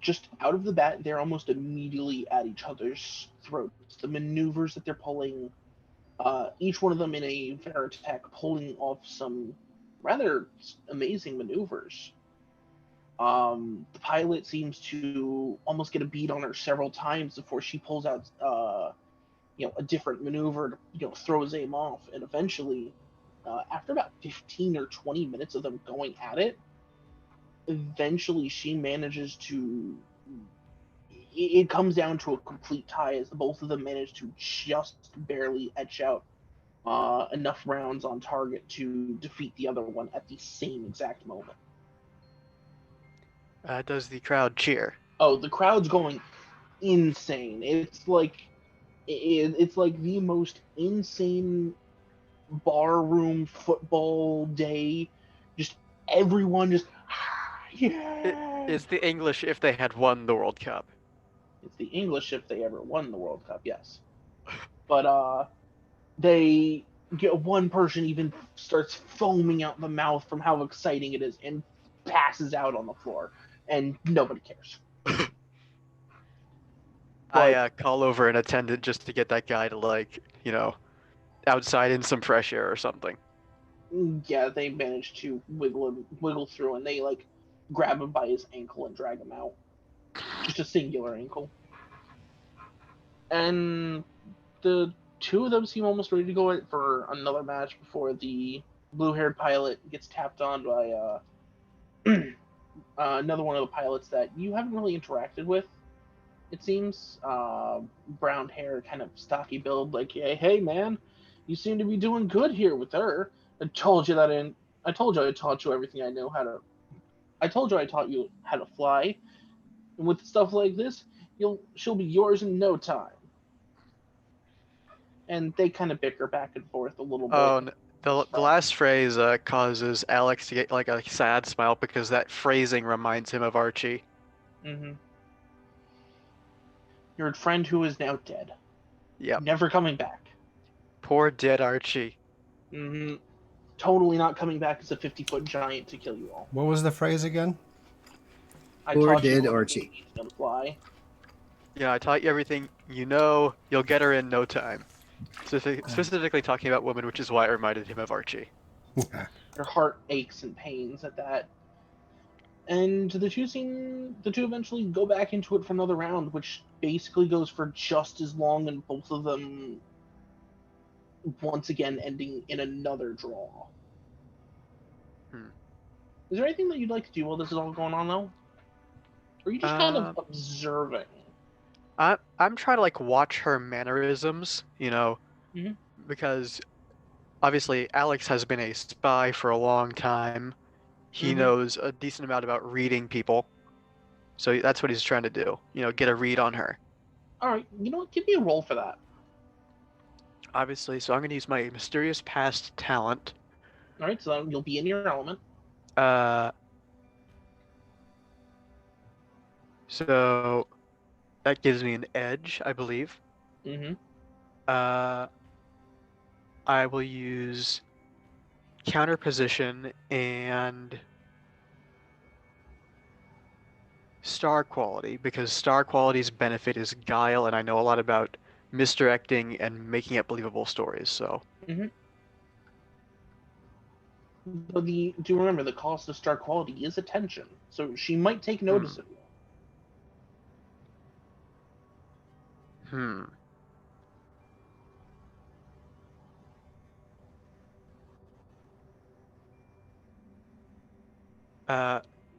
just out of the bat, they're almost immediately at each other's throats. The maneuvers that they're pulling, each one of them in a Veritech pulling off some rather amazing maneuvers. The pilot seems to almost get a beat on her several times before she pulls out, a different maneuver to, throw his aim off. And eventually, after about 15 or 20 minutes of them going at it, eventually she manages to. It comes down to a complete tie as the both of them manage to just barely etch out enough rounds on target to defeat the other one at the same exact moment. Does the crowd cheer? Oh, the crowd's going insane. It's like the most insane barroom football day. Just everyone just yeah. It's the English if they had won the World Cup. It's the English if they ever won the World Cup, yes. But they get one person even starts foaming out the mouth from how exciting it is and passes out on the floor, and nobody cares. I But call over an attendant just to get that guy to, like, outside in some fresh air or something. yeah, they manage to wiggle through, and they like grab him by his ankle and drag him out. Just a singular ankle. And the two of them seem almost ready to go for another match before the blue-haired pilot gets tapped on by another one of the pilots that you haven't really interacted with. It seems brown hair, kind of stocky build. Like, hey man, you seem to be doing good here with her. I told you that I told you I taught you everything I know how to. I told you I taught you how to fly. And with stuff like this, she'll be yours in no time. And they kind of bicker back and forth a little bit. Oh, the last phrase causes Alex to get like a sad smile because that phrasing reminds him of Archie. Mm-hmm. Your friend who is now dead. Yep. Never coming back. Poor dead Archie. Mm-hmm. Totally not coming back as a 50-foot giant to kill you all. What was the phrase again? I Poor taught you dead everything Archie. you need to fly. Yeah, I taught you everything you know. You'll get her in no time. Specifically talking about women, which is why it reminded him of Archie. Your heart aches and pains at that. And the two eventually go back into it for another round, which basically goes for just as long, and both of them once again ending in another draw. Is there anything that you'd like to do while this is all going on, though? Or are you just kind of observing? I'm trying to like watch her mannerisms, Mhm. because obviously Alex has been a spy for a long time. He knows a decent amount about reading people. So that's what he's trying to do, get a read on her. All right, you know what? Give me a roll for that. Obviously, so I'm going to use my mysterious past talent. All right, so you'll be in your element. So that gives me an edge, I believe. Mm-hmm. I will use counter position and star quality, because star quality's benefit is guile, and I know a lot about misdirecting and making up believable stories, so. Mm-hmm. But do remember the cost of star quality is attention, so she might take notice of you.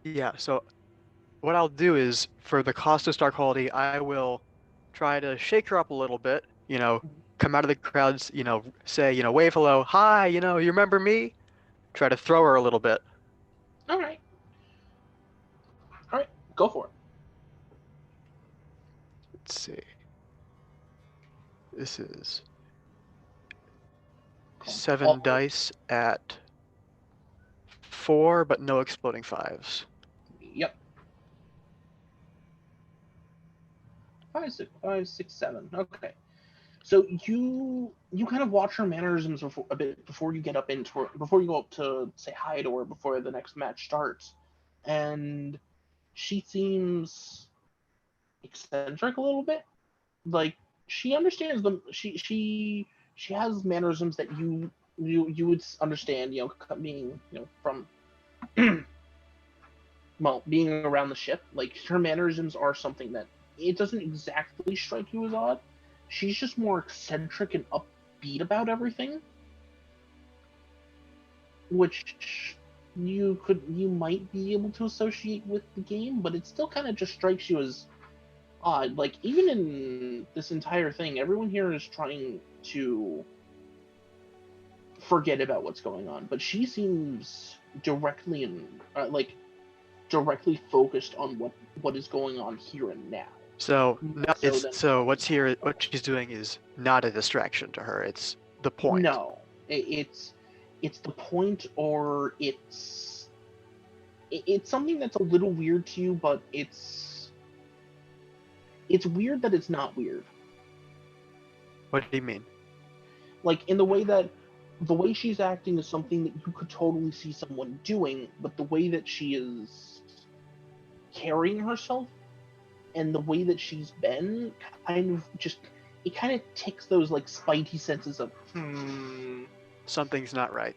Yeah, so what I'll do is, for the cost of star quality, I will try to shake her up a little bit, come out of the crowds, say, wave hello, hi, you remember me? Try to throw her a little bit. All right, go for it. Let's see. This is 7 dice at 4, but no exploding 5s. Yep. 5, 6, 7. Okay. So you kind of watch her mannerisms a bit before you get up before you go up to say hi to her before the next match starts, and she seems eccentric a little bit. Like she understands them. She has mannerisms that you would understand. Being from well, being around the ship. Like her mannerisms are something that it doesn't exactly strike you as odd. She's just more eccentric and upbeat about everything, which you might be able to associate with the game, but it still kind of just strikes you as odd. Like even in this entire thing, everyone here is trying to forget about what's going on, but she seems directly and directly focused on what is going on here and now. So than what she's doing is not a distraction to her. It's the point. No, it's the point, or it's something that's a little weird to you, but it's weird that it's not weird. What do you mean? Like, in the way that the way she's acting is something that you could totally see someone doing, but the way that she is carrying herself and the way that she's been kind of ticks those like spidey senses of something's not right.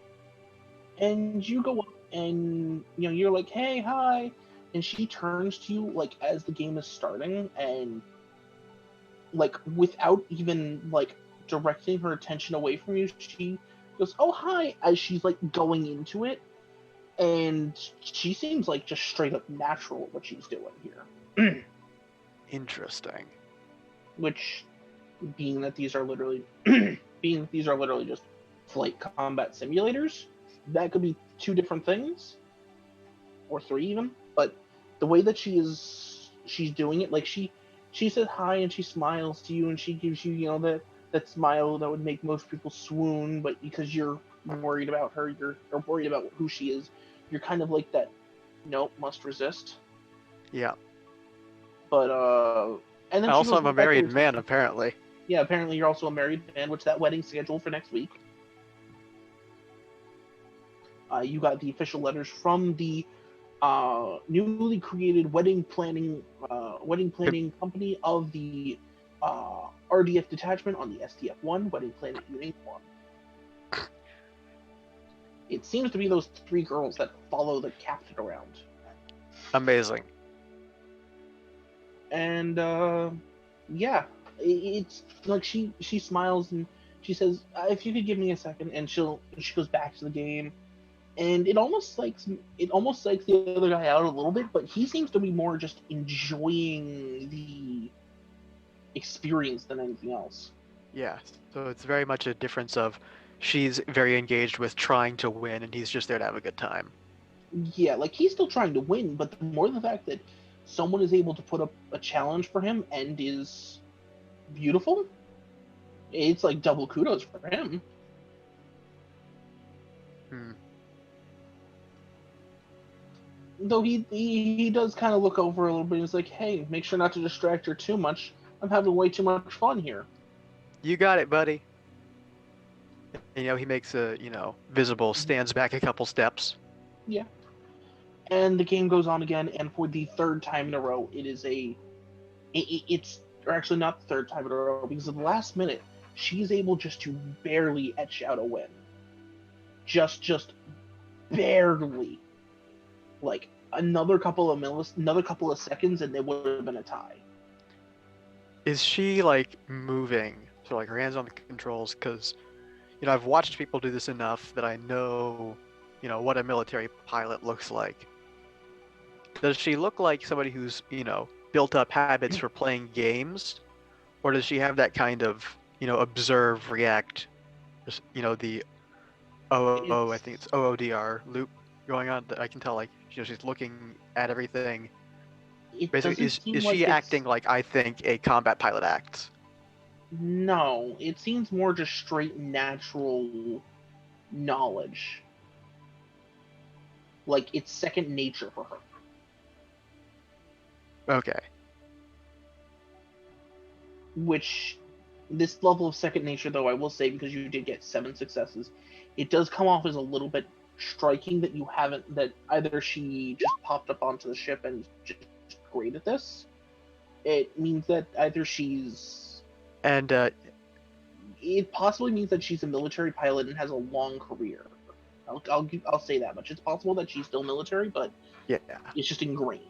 And you go up and you're like, hey, hi, and she turns to you like as the game is starting, and like without even like directing her attention away from you, she goes, oh, hi, as she's like going into it, and she seems like just straight up natural at what she's doing here. Interesting. Which, being that these are literally just flight combat simulators, that could be two different things, or three even. But the way that she's doing it, like she says hi and she smiles to you and she gives you that smile that would make most people swoon, but because you're worried about her, you're worried about who she is, you're kind of like that, nope, must resist. Yeah. But and then I also am a married man, apparently. Yeah, apparently you're also a married man, which that wedding's scheduled for next week. You got the official letters from the newly created wedding planning company of the RDF detachment on the STF-1 Wedding Planning Unit 1. It seems to be those three girls that follow the captain around. Amazing. And yeah, it's like she smiles and she says, "If you could give me a second," and she goes back to the game, and it almost psychs the other guy out a little bit, but he seems to be more just enjoying the experience than anything else. Yeah, so it's very much a difference of she's very engaged with trying to win, and he's just there to have a good time. Yeah, like he's still trying to win, but the more the fact that someone is able to put up a challenge for him and is beautiful, it's like double kudos for him. Though he does kind of look over a little bit and he's like, hey, make sure not to distract her too much. I'm having way too much fun here. You got it, buddy. And, he makes a, visible, stands back a couple steps. Yeah. And the game goes on again, and for the third time in a row, it's actually not the third time in a row, because at the last minute, she's able just to barely etch out a win. Just barely. Like another couple of seconds, and it would have been a tie. Is she like moving? So like her hands on the controls, because I've watched people do this enough that I know, what a military pilot looks like. Does she look like somebody who's, built up habits for playing games, or does she have that kind of, observe, react, the I think it's OODR loop going on that I can tell, like, she's looking at everything. Basically, is she acting like I think a combat pilot acts? No, it seems more just straight natural knowledge. Like it's second nature for her. Okay. Which, this level of second nature, though, I will say, because you did get 7 successes, it does come off as a little bit striking that that either she just popped up onto the ship and is just great at this. It means that either she's... And, it possibly means that she's a military pilot and has a long career. I'll say that much. It's possible that she's still military, but yeah, it's just ingrained.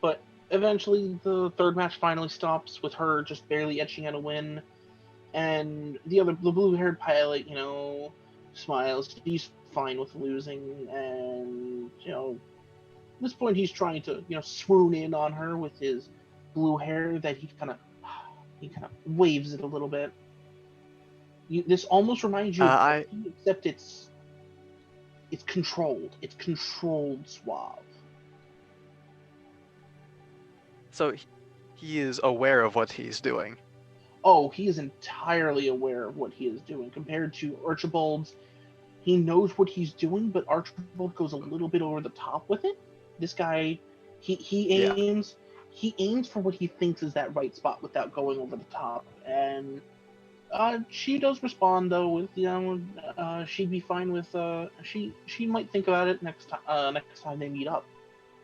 But eventually, the third match finally stops with her just barely etching out a win, and the blue-haired pilot, smiles. He's fine with losing, and at this point, he's trying to swoon in on her with his blue hair that he kind of waves it a little bit. This almost reminds you of I Pepsi, except it's controlled. It's controlled suave. so he is aware of what he's doing. Oh, he is entirely aware of what he is doing. Compared to Archibald's, he knows what he's doing, but Archibald goes a little bit over the top with it. This guy, he Yeah. aims for what he thinks is that right spot without going over the top. And she does respond though with she'd be fine with she might think about it next time they meet up.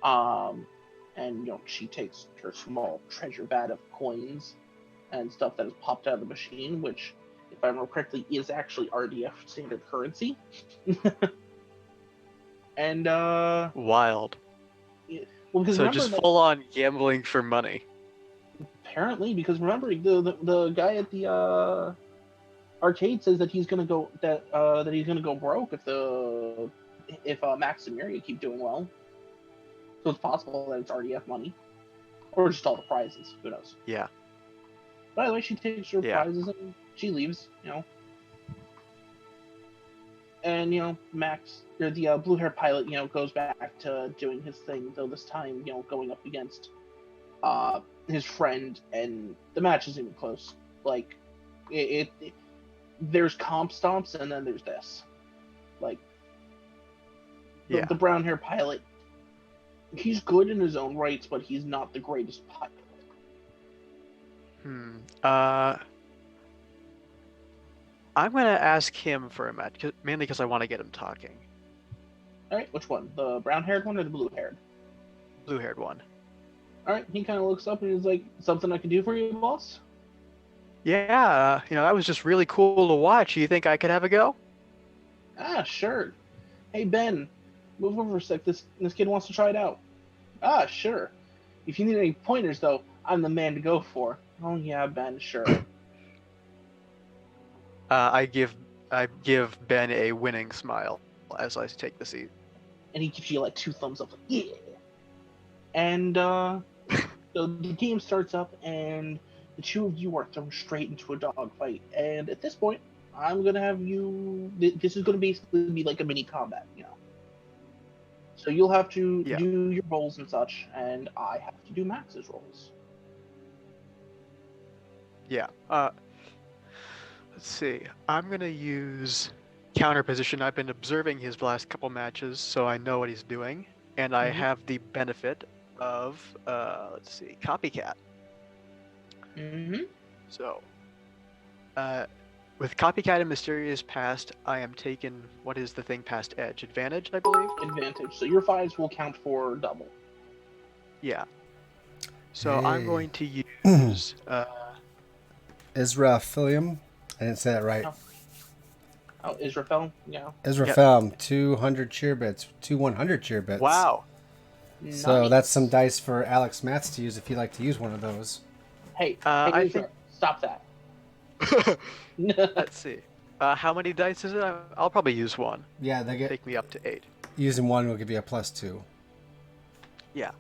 And she takes her small treasure vat of coins and stuff that has popped out of the machine, which, if I remember correctly, is actually RDF standard currency. And Wild. well, because So remember just that full on gambling for money. apparently, because remember the guy at the arcade says that he's gonna go that he's gonna go broke if Max and Miria keep doing well. So it's possible that it's RDF money, or just all the prizes. Who knows? Yeah. By the way, she takes her Yeah. prizes and she leaves. And Max, or the blue-haired pilot, goes back to doing his thing. Though this time, going up against his friend, and the match isn't even close. Like there's comp stomps, and then there's this. Like the brown-haired pilot, he's good in his own rights, but he's not the greatest pilot. I'm gonna ask him for a match, mainly because I want to get him talking. All right, which one? The brown-haired one or the blue-haired? Blue-haired one. All right, he kind of looks up and he's like, "Something I can do for you, boss?" Yeah, that was just really cool to watch. You think I could have a go? Ah, sure. Hey Ben, move over a sec. This kid wants to try it out. Ah, sure. If you need any pointers, though, I'm the man to go for. Oh yeah, Ben, sure. I give Ben a winning smile as I take the seat. And he gives you like 2 thumbs up, like, yeah. And so the game starts up, and the 2 of you are thrown straight into a dogfight. And at this point, I'm gonna have you. This is gonna basically be like a mini combat, So you'll have to do your rolls and such, and I have to do Max's rolls. Yeah. Let's see. I'm gonna use counter position. I've been observing his last couple matches, so I know what he's doing, and I have the benefit of let's see, copycat. So, with copycat and mysterious past, I am taking what is the thing past edge? Advantage, I believe. Advantage. So your 5s will count for double. Yeah. So I'm going to use Israfilium. I didn't say that right. Oh, Israfel? Yeah. Israfel, 200 cheer bits. 100 cheer bits. Wow. So Nice. that's some dice for Alex Matz to use if you'd like to use one of those. Hey, I Israel, think... stop that. Let's see. How many dice is it? I'll probably use one. Yeah, they get... Take me up to 8. Using one will give you a +2. Yeah.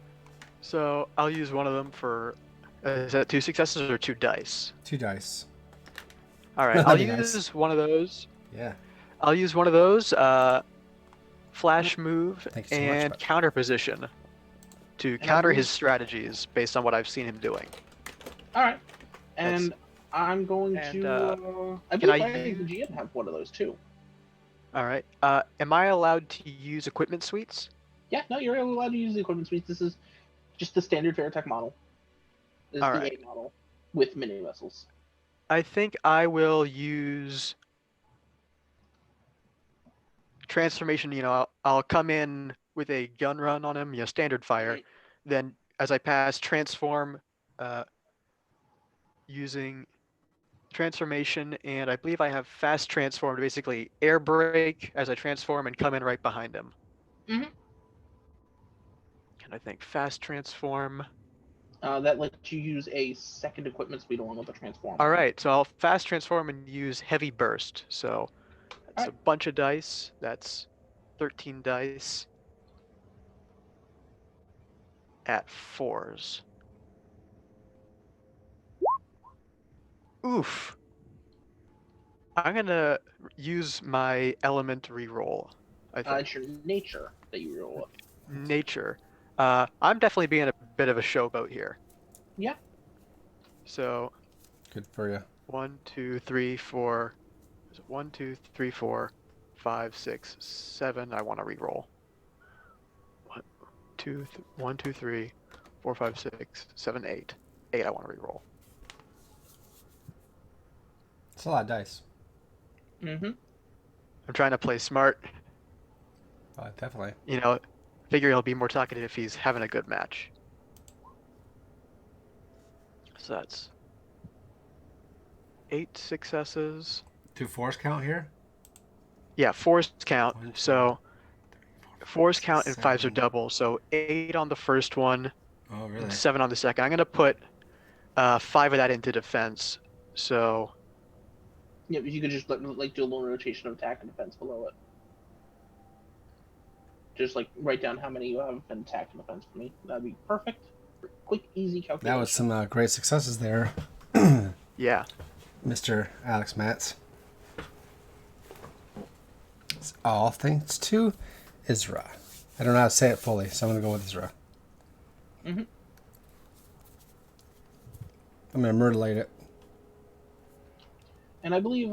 So I'll use one of them for... is that 2 successes or 2 dice? 2 dice. Alright, I'll use one of those. Yeah. I'll use one of those. Flash move and much, counter position to counter his strategies based on what I've seen him doing. Alright. And I'm going to... I believe the GM have one of those too. Alright. Am I allowed to use equipment suites? Yeah, no, you're allowed to use the equipment suites. This is just the standard Veritech model. This is the A model with mini vessels. I think I will use transformation. I'll come in with a gun run on him, standard fire. Then as I pass, transform using transformation, and I believe I have fast transform to basically air brake as I transform and come in right behind him. Mm-hmm. And I think fast transform. That lets you use a second equipment speed along with the transform. All right, so I'll fast transform and use heavy burst. So that's a bunch of dice. That's 13 dice at 4s. Oof. I'm gonna use my element reroll. I think It's your nature that you roll with. nature. I'm definitely being a bit of a showboat here. Yeah. So Good for you. 1, 2, 3, 4. Is it 1, 2, 3, 4, 5, 6, 7? I want to reroll. 1, 2, 1, 2, 3, 4, 5, 6, 7, 8. 8. I want to reroll. It's a lot of dice. Mm-hmm. I'm trying to play smart. Definitely. You know, figure he'll be more talkative if he's having a good match. So that's 8 successes. Do fours count here? Yeah, 4s count. 1, 2, So 3, 4, 4s count and 5s are 7. double. So 8 on the first one Oh, and really? 7 on the second. I'm gonna put 5 of that into defense. So Yeah, but you could just like do a little rotation of attack and defense below it. Just like write down how many you have in attack and defense for me. That'd be perfect. Quick, easy calculation. That was some great successes there, yeah, Mr. Alex Matz. It's all thanks to Isra. I don't know how to say it fully, so I'm going to go with Isra. Mm-hmm. I'm going to murderlate it. And I believe,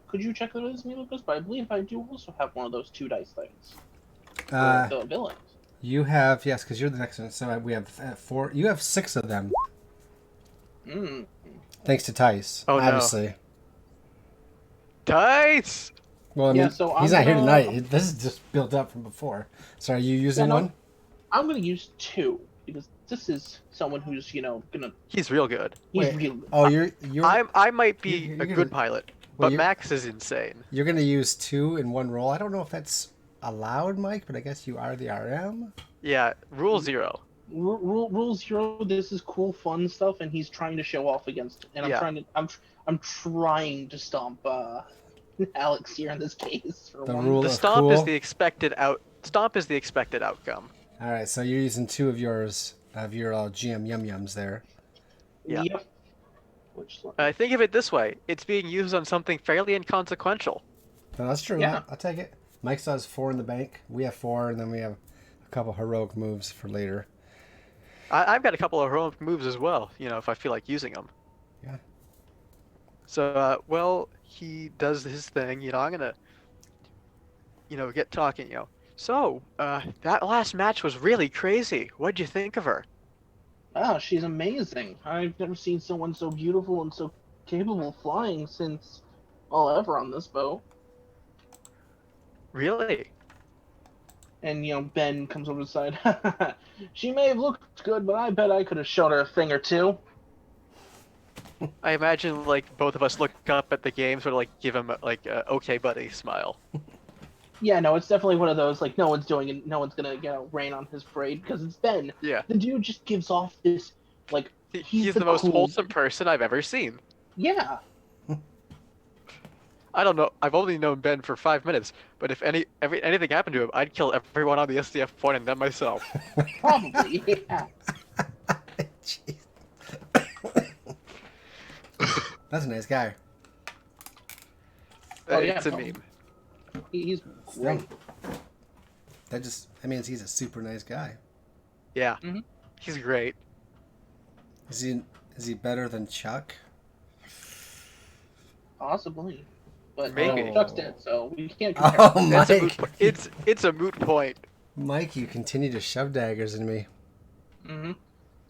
could you check that with me, Lucas? But I believe I do also have one of those 2 dice things for the villains. You have, yes, because you're the next one. So we have 4. You have 6 of them. Mm. Thanks to Tice, Oh, no. obviously. Tice! Well, I Yeah, mean, so he's I'm not here gonna- tonight. This is just built up from before. So are you using Yeah, no. one? I'm going to use 2 because this is someone who's, gonna. He's real good. He's Wait. real. Oh, you're I might be you're a gonna- good pilot, well, but you're- Max is insane. You're going to use 2 in one roll. I don't know if that's allowed, Mike, but I guess you are the RM. Yeah, rule 0. Rule 0. This is cool, fun stuff, and he's trying to show off against. And Yeah. I'm trying to stomp Alex here in this case. For The one. rule The of stomp cool. is the expected outcome. All right, so you're using 2 of your GM yum-yums there. Yeah. Yep. Which Think of it this way: it's being used on something fairly inconsequential. No, that's true. Yeah. I'll take it. Mike still has 4 in the bank. We have 4, and then we have a couple heroic moves for later. I've got a couple of heroic moves as well. If I feel like using them. Yeah. So, well, he does his thing. I'm gonna, get talking. So, that last match was really crazy. What'd you think of her? Wow, she's amazing. I've never seen someone so beautiful and so capable of flying since ever on this boat. Really? And Ben comes over the side. She may have looked good, but I bet I could have shown her a thing or two. I imagine both of us look up at the game, sort of give him a okay buddy smile. Yeah, no, it's definitely one of those no one's doing it, no one's gonna rain on his parade because it's Ben. Yeah. The dude just gives off this He's the most wholesome person I've ever seen. Yeah. I don't know. I've only known Ben for 5 minutes, but if anything happened to him, I'd kill everyone on the SDF point and then myself. Probably. Yeah. Jeez. That's a nice guy. Oh, yeah, It's a totally. meme. He's great. That means he's a super nice guy. Yeah. Mhm. He's great. Is he better than Chuck? Possibly. But Maybe. Chuck's dead, so we can't compare. Oh, That's a Mike. it's a moot point. Mike, you continue to shove daggers in me. Mm-hmm.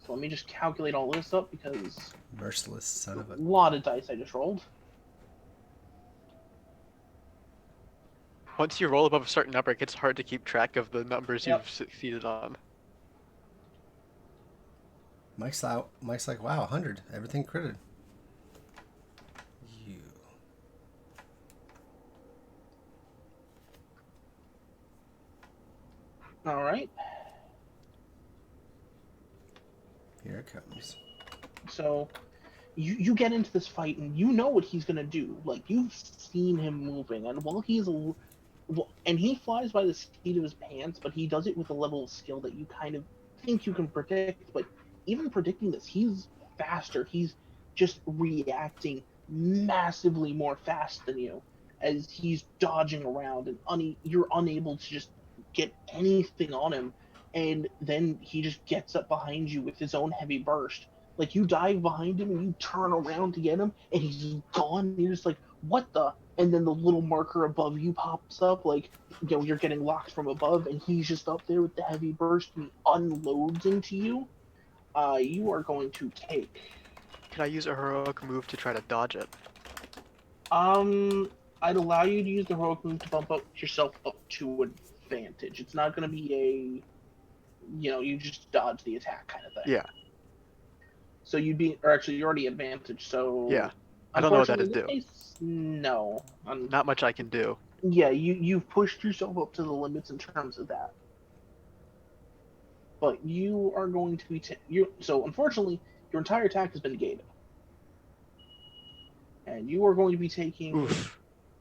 So let me just calculate all this up because Merciless son of a a... lot of dice I just rolled. Once you roll above a certain number, it gets hard to keep track of the numbers Yep. you've succeeded on. Mike's like, wow, 100. Everything critted. You. All right. Here it comes. So you get into this fight and you know what he's gonna do. You've seen him moving, and and he flies by the seat of his pants, but he does it with a level of skill that you kind of think you can predict. But even predicting this, he's faster. He's just reacting massively more fast than you as he's dodging around, and you're unable to just get anything on him. And then he just gets up behind you with his own heavy burst. Like, you dive behind him and you turn around to get him, and he's gone. And you're just like, what the? And then the little marker above you pops up, like, you're getting locked from above, and he's just up there with the heavy burst, and he unloads into you. You are going to take. Can I use a heroic move to try to dodge it? Um, I'd allow you to use the heroic move to bump up yourself up to advantage. It's not going to be you just dodge the attack kind of thing. Yeah. So or actually, you're already advantage. So Yeah. I don't know what unfortunately, that'd in this do. case, no. Not much I can do. Yeah, you've pushed yourself up to the limits in terms of that. But you are going to be so unfortunately, your entire attack has been negated, and you are going to be taking Oof.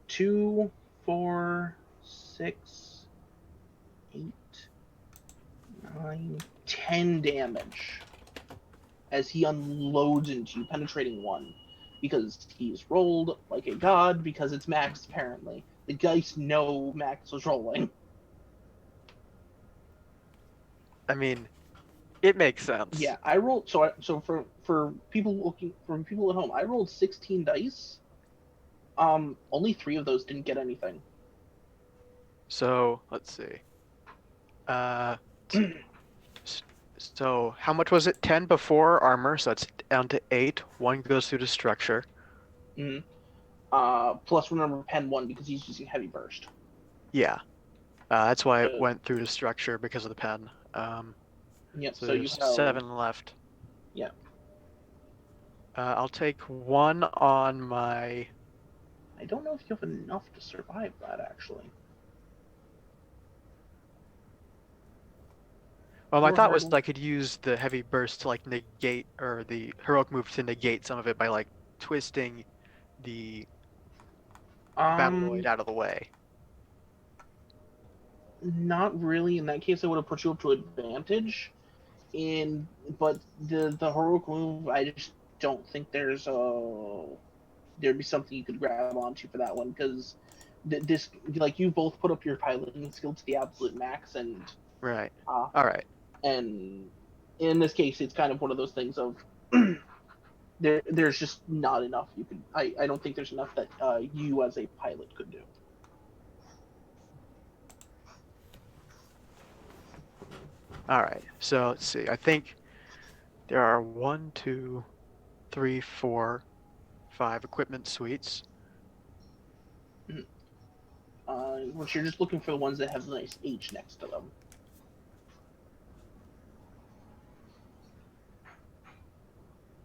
2, 4, 6, 8, 9, 10 damage as he unloads into you, penetrating 1. Because he's rolled like a god, because it's Max, apparently. The dice know Max was rolling. I mean, it makes sense. Yeah, I rolled. So for people at home, I rolled 16 dice. Only 3 of those didn't get anything. So, let's see. So how much was it? 10 before armor, so that's down to 8. 1 goes through the structure. Mm-hmm. Plus remember pen 1 because he's using heavy burst. Yeah. That's why it went through the structure because of the pen. Yep. So So you there's have 7 left. Yeah. I'll take 1 on my. I don't know if you have enough to survive that actually. Well, my Your thought hard was I could use the heavy burst to like negate, or the heroic move to negate some of it by like twisting the Battleroid out of the way. Not really. In that case, I would have put you up to advantage. But the heroic move, I just don't think there'd be something you could grab onto for that one because this like you both put up your piloting skill to the absolute max, and Right. All right. And in this case, it's kind of one of those things of there's just not enough you could. I don't think there's enough that you as a pilot could do. All right. So let's see. I think there are 1, 2, 3, 4, 5 equipment suites. Which you're just looking for the ones that have a nice H next to them.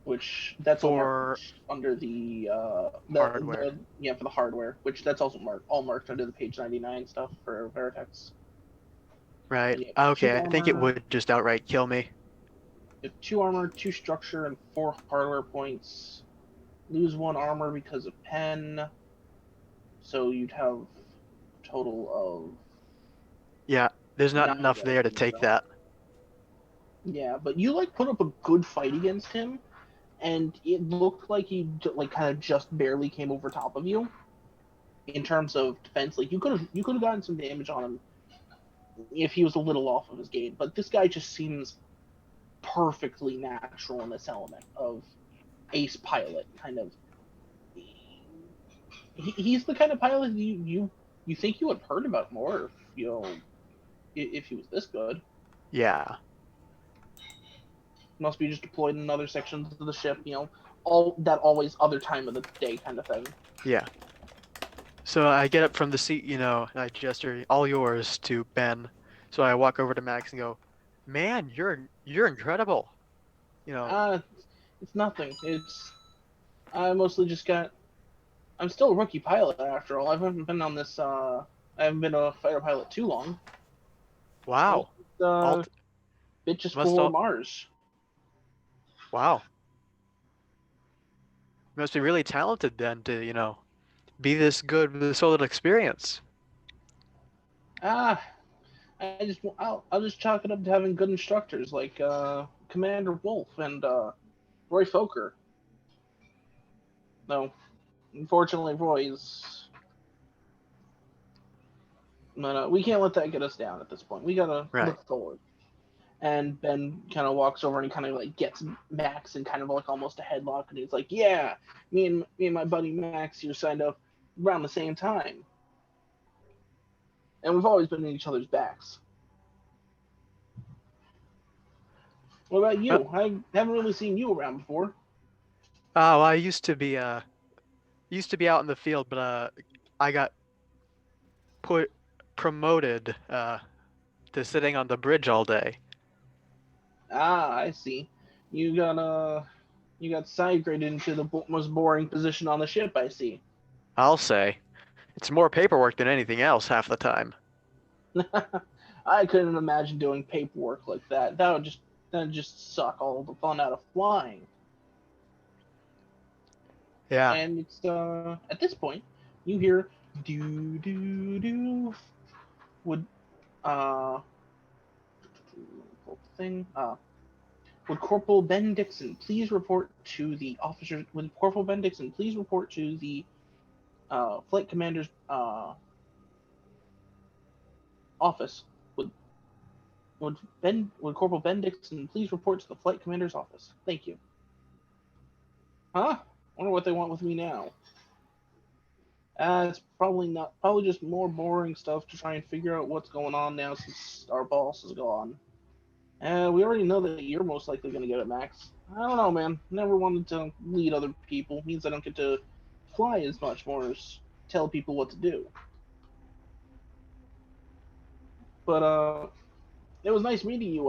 Which that's all marked under the hardware. For the hardware, which that's also all marked under the page 99 stuff for Veritex. Right. Okay, I think it would just outright kill me. You have 2 armor, 2 structure, and 4 hardware points. Lose 1 armor because of pen. So you'd have a total of. Yeah, there's not enough there to take that. Yeah, but you put up a good fight against him, and it looked like he kind of just barely came over top of you. In terms of defense, like you could have gotten some damage on him if he was a little off of his game. But this guy just seems perfectly natural in this element of ace pilot kind of. He's the kind of pilot you think you would have heard about more if he was this good. Yeah. Must be just deployed in other sections of the ship, all that always other time of the day kind of thing. Yeah. So I get up from the seat, and I gesture, all yours, to Ben. So I walk over to Max and go, "Man, you're incredible." It's nothing. I mostly just I'm still a rookie pilot after all. I haven't been on this. I haven't been a fighter pilot too long. Wow. Bit just for Mars. Wow. You must be really talented then to, be this good with so little experience. I'll just chalk it up to having good instructors like Commander Wolf and Roy Foker. No, Unfortunately, Roy's. But we can't let that get us down at this point. We gotta Right. look forward. And Ben kind of walks over and he kind of like gets Max in kind of like almost a headlock, and he's like, "Yeah, me and my buddy Max here signed up around the same time, and we've always been in each other's backs." What about you? I haven't really seen you around before. Oh, I used to be out in the field, but I got promoted to sitting on the bridge all day. Ah, I see. You got side graded into the most boring position on the ship. I see. I'll say. It's more paperwork than anything else half the time. I couldn't imagine doing paperwork like that. That'd just suck all the fun out of flying. Yeah. And it's at this point you hear do do do would thing would Corporal Ben Dixon please report to the officers? Would Corporal Ben Dixon please report to the flight commander's office? Would Corporal Ben Dixon please report to the flight commander's office? Thank you. Huh? Wonder what they want with me now. It's probably just more boring stuff to try and figure out what's going on now since our boss is gone. We already know that you're most likely going to get it, Max. I don't know, man. Never wanted to lead other people. Means I don't get to fly as much, more as tell people what to do. But it was nice meeting you.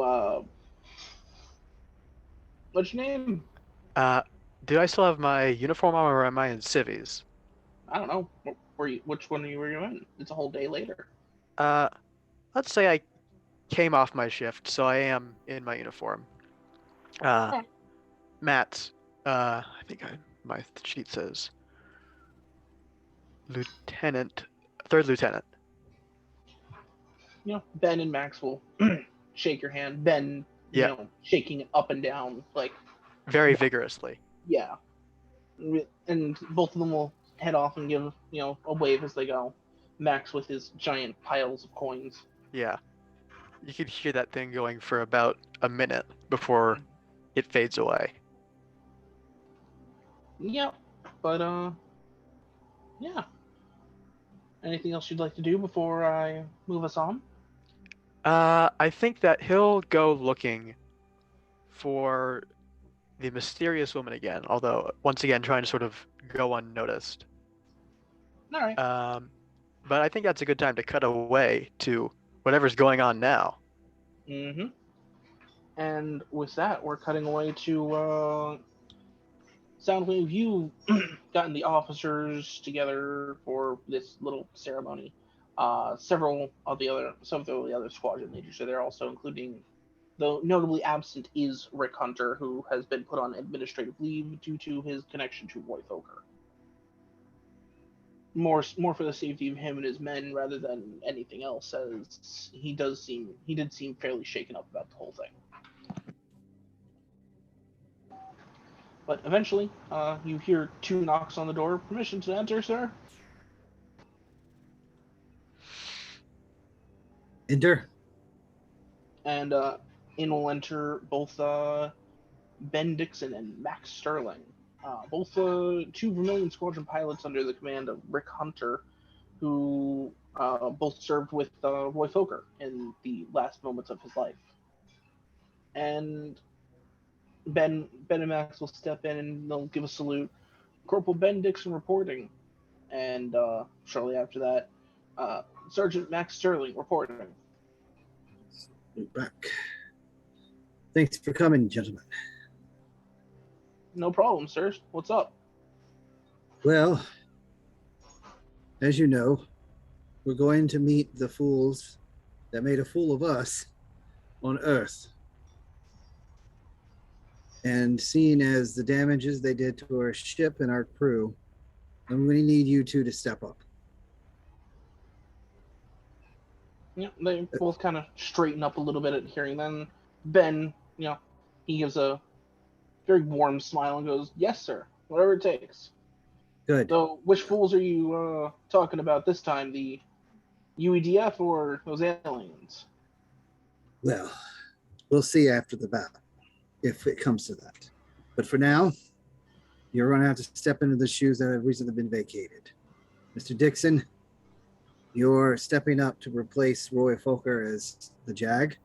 What's your name? Do I still have my uniform on, or am I in civvies? I don't know. Which one were you in? It's a whole day later. Let's say I came off my shift, so I am in my uniform. Matt, I think my sheet says Lieutenant, third lieutenant. Ben and Max will shake your hand. Ben, shaking it up and down, like very vigorously. Yeah, and both of them will head off and give a wave as they go. Max with his giant piles of coins. Yeah, you could hear that thing going for about a minute before it fades away. Yep, but yeah. Anything else you'd like to do before I move us on? I think that he'll go looking for the mysterious woman again, although once again trying to sort of go unnoticed. All right. But I think that's a good time to cut away to whatever's going on now. Mm-hmm. And with that, we're cutting away to Soundwave. You've gotten the officers together for this little ceremony. Some of the other squadron leaders are there also, including, though notably absent, is Rick Hunter, who has been put on administrative leave due to his connection to Roy Foker. More for the safety of him and his men rather than anything else, as he did seem fairly shaken up about the whole thing. But eventually, you hear 2 knocks on the door. Permission to enter, sir? Enter. And in will enter both Ben Dixon and Max Sterling. Both 2 Vermilion Squadron pilots under the command of Rick Hunter, who both served with Roy Foker in the last moments of his life. And Ben and Max will step in and they'll give a salute. Corporal Ben Dixon reporting. And shortly after that, Sergeant Max Sterling reporting. We're back. Thanks for coming, gentlemen. No problem, sir. What's up? Well, as you know, we're going to meet the fools that made a fool of us on Earth. And seeing as the damages they did to our ship and our crew, I'm going to need you two to step up. Yeah, they both kind of straighten up a little bit at hearing them. Ben, he gives a very warm smile and goes, "Yes, sir. Whatever it takes." Good. So, which fools are you talking about this time? The UEDF or those aliens? Well, we'll see after the battle, if it comes to that. But for now, you're going to have to step into the shoes that have recently been vacated. Mr. Dixon, you're stepping up to replace Roy Fokker as the JAG.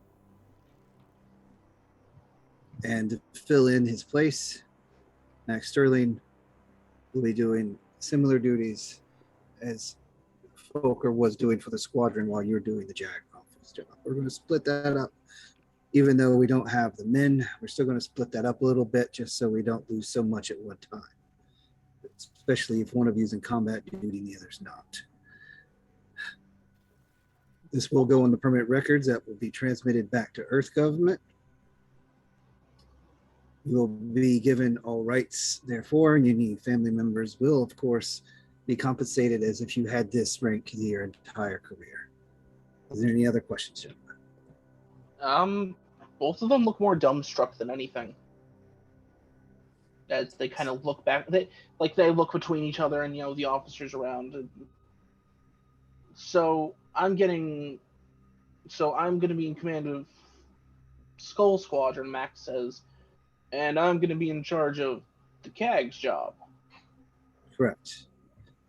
And to fill in his place, Max Sterling will be doing similar duties as Fokker was doing for the squadron while you're doing the JAG office job. We're going to split that up. Even though we don't have the men, we're still going to split that up a little bit just so we don't lose so much at one time. Especially if one of you is in combat duty and the other's not. This will go on the permanent records that will be transmitted back to Earth government. You will be given all rights, therefore, and any family members will, of course, be compensated as if you had this rank your entire career. Is there any other questions, gentlemen? Both of them look more dumbstruck than anything. As they kind of look back, they look between each other and the officers around. So I'm going to be in command of Skull Squadron, Max says, and I'm going to be in charge of the CAG's job. Correct.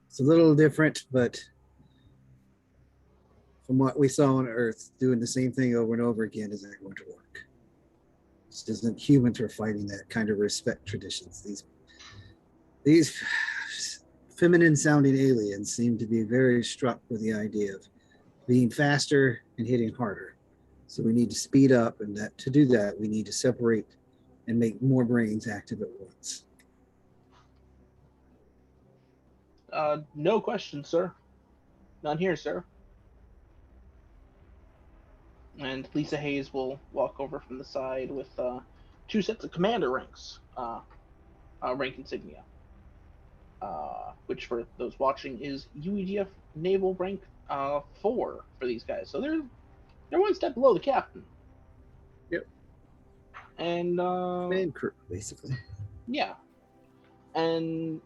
It's a little different, but from what we saw on Earth, doing the same thing over and over again isn't going to work. This isn't humans are fighting that kind of respect traditions. These feminine sounding aliens seem to be very struck with the idea of being faster and hitting harder. So we need to speed up, and that to do that, we need to separate and make more brains active at once. No question, sir. None here, sir. And Lisa Hayes will walk over from the side with 2 sets of commander ranks, rank insignia, which for those watching is UEDF Naval rank 4 for these guys. So they're one step below the captain. Yep. And Man crew, basically. Yeah. And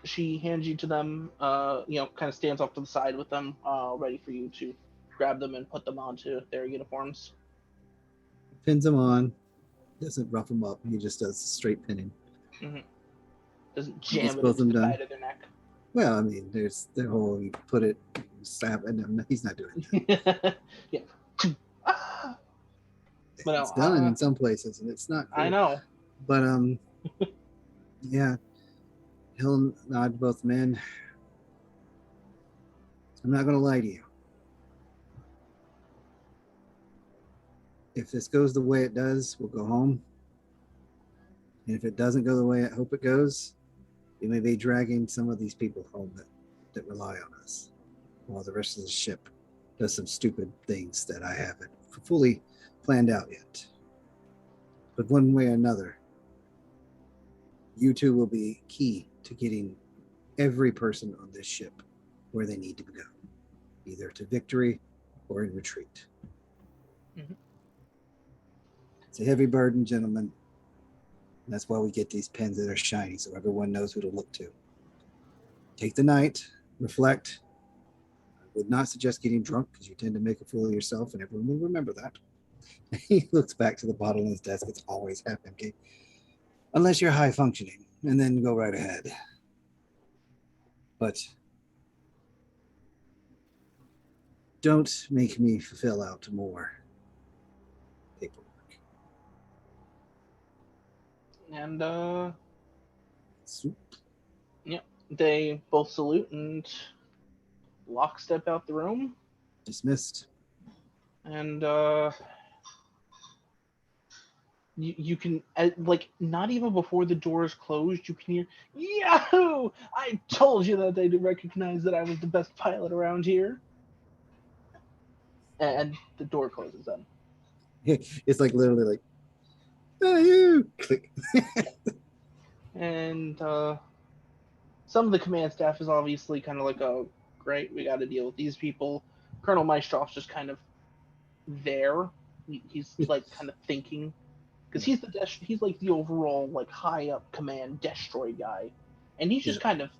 she hands you to them, kind of stands off to the side with them, ready for you to grab them and put them onto their uniforms. Pins them on, doesn't rough them up. He just does straight pinning. Mm-hmm. Doesn't jam it both into the done. side of their neck. Well, I mean, there's the whole you put it, slap, and he's not doing that. Yeah. Ah! But It's done in some places, and it's not cool. I know. But yeah, he'll nod to both men. I'm not going to lie to you. If this goes the way it does, we'll go home. And if it doesn't go the way I hope it goes, we may be dragging some of these people home that rely on us, while the rest of the ship does some stupid things that I haven't fully planned out yet. But one way or another, you two will be key to getting every person on this ship where they need to go, either to victory or in retreat. Mm-hmm. It's a heavy burden, gentlemen. And that's why we get these pens that are shiny, so everyone knows who to look to. Take the night, reflect. I would not suggest getting drunk because you tend to make a fool of yourself, and everyone will remember that. He looks back to the bottle on his desk. It's always half empty. Unless you're high functioning, and then go right ahead. But don't make me fill out more paperwork. And Soup. yeah, they both salute and lockstep out the room. Dismissed. And you can, not even before the doors closed, you can hear, "Yahoo! I told you that they'd recognize that I was the best pilot around here." And the door closes then. It's like literally like, "Oh, you!" Click. And some of the command staff is obviously kind of like, "Oh, great, we got to deal with these people." Colonel Maestroff's just kind of there. He's like kind of thinking, because he's like the overall like high up command destroy guy, and he's just kind of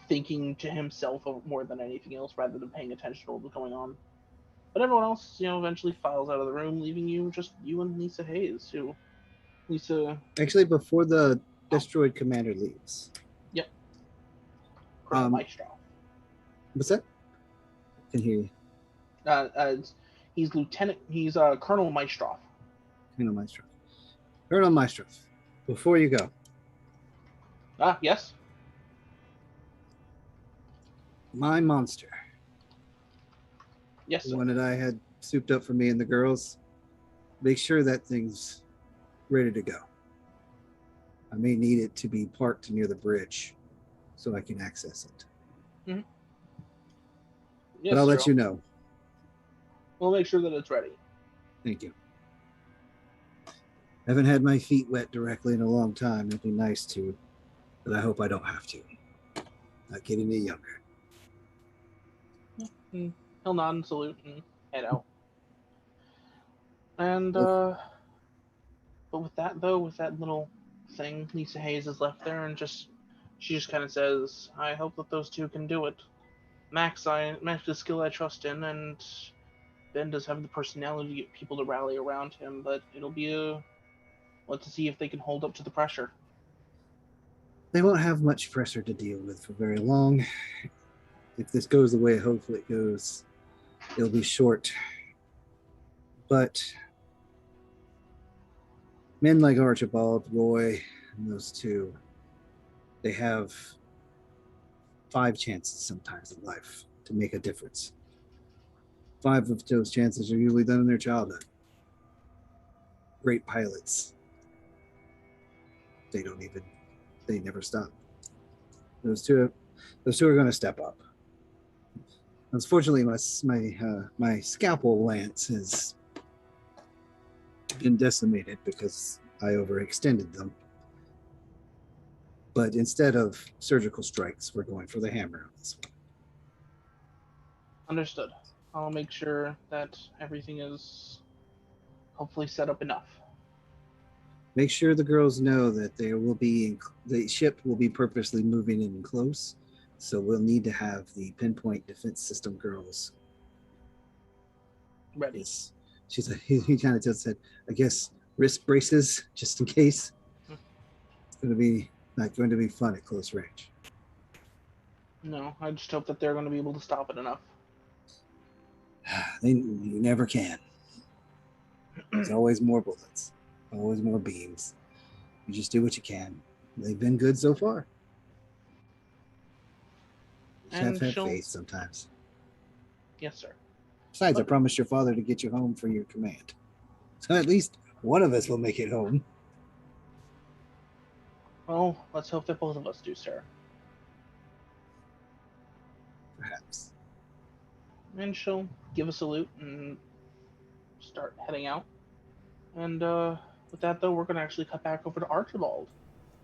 thinking to himself more than anything else, rather than paying attention to what was going on. But everyone else, eventually files out of the room, leaving just you and Lisa Hayes, who Lisa. Actually, before the destroyed commander leaves. Yep. Colonel Maestro. What's that? I can hear you. He's Lieutenant. He's Colonel Maestro. Colonel Maestro. Colonel Maestro, before you go. Yes. My monster. Yes, the sir. one that I had souped up for me and the girls. Make sure that thing's ready to go. I may need it to be parked near the bridge so I can access it. Mm-hmm. Yes, but I'll let you know. We'll make sure that it's ready. Thank you. I haven't had my feet wet directly in a long time. It'd be nice to, but I hope I don't have to. Not getting any younger. Yeah. He'll nod and salute and head out. And but with that little thing, Lisa Hayes is left there, and she just kind of says, "I hope that those two can do it. Max the skill I trust in, and Ben does have the personality to get people to rally around him. But it'll be let's see if they can hold up to the pressure." They won't have much pressure to deal with for very long. If this goes the way hopefully it goes, it'll be short. But men like Archibald, Roy, and those two, they have 5 chances sometimes in life to make a difference. 5 of those chances are usually done in their childhood. Great pilots. They never stop. Those two are going to step up. Unfortunately, my scalpel lance has been decimated because I overextended them. But instead of surgical strikes, we're going for the hammer on this one. Understood. I'll make sure that everything is hopefully set up enough. Make sure the girls know that the ship will be purposely moving in close, so we'll need to have the pinpoint defense system girls ready. Yes. He kind of just said, I guess wrist braces just in case. It's going to be not going to be fun at close range. No, I just hope that they're going to be able to stop it enough. You never can. There's always more bullets, always more beams. You just do what you can. They've been good so far. Just have to have faith sometimes. Yes, sir. Besides, I promised your father to get you home for your command. So at least one of us will make it home. Well, let's hope that both of us do, sir. Perhaps. And she'll give a salute and start heading out. And with that, though, we're going to actually cut back over to Archibald.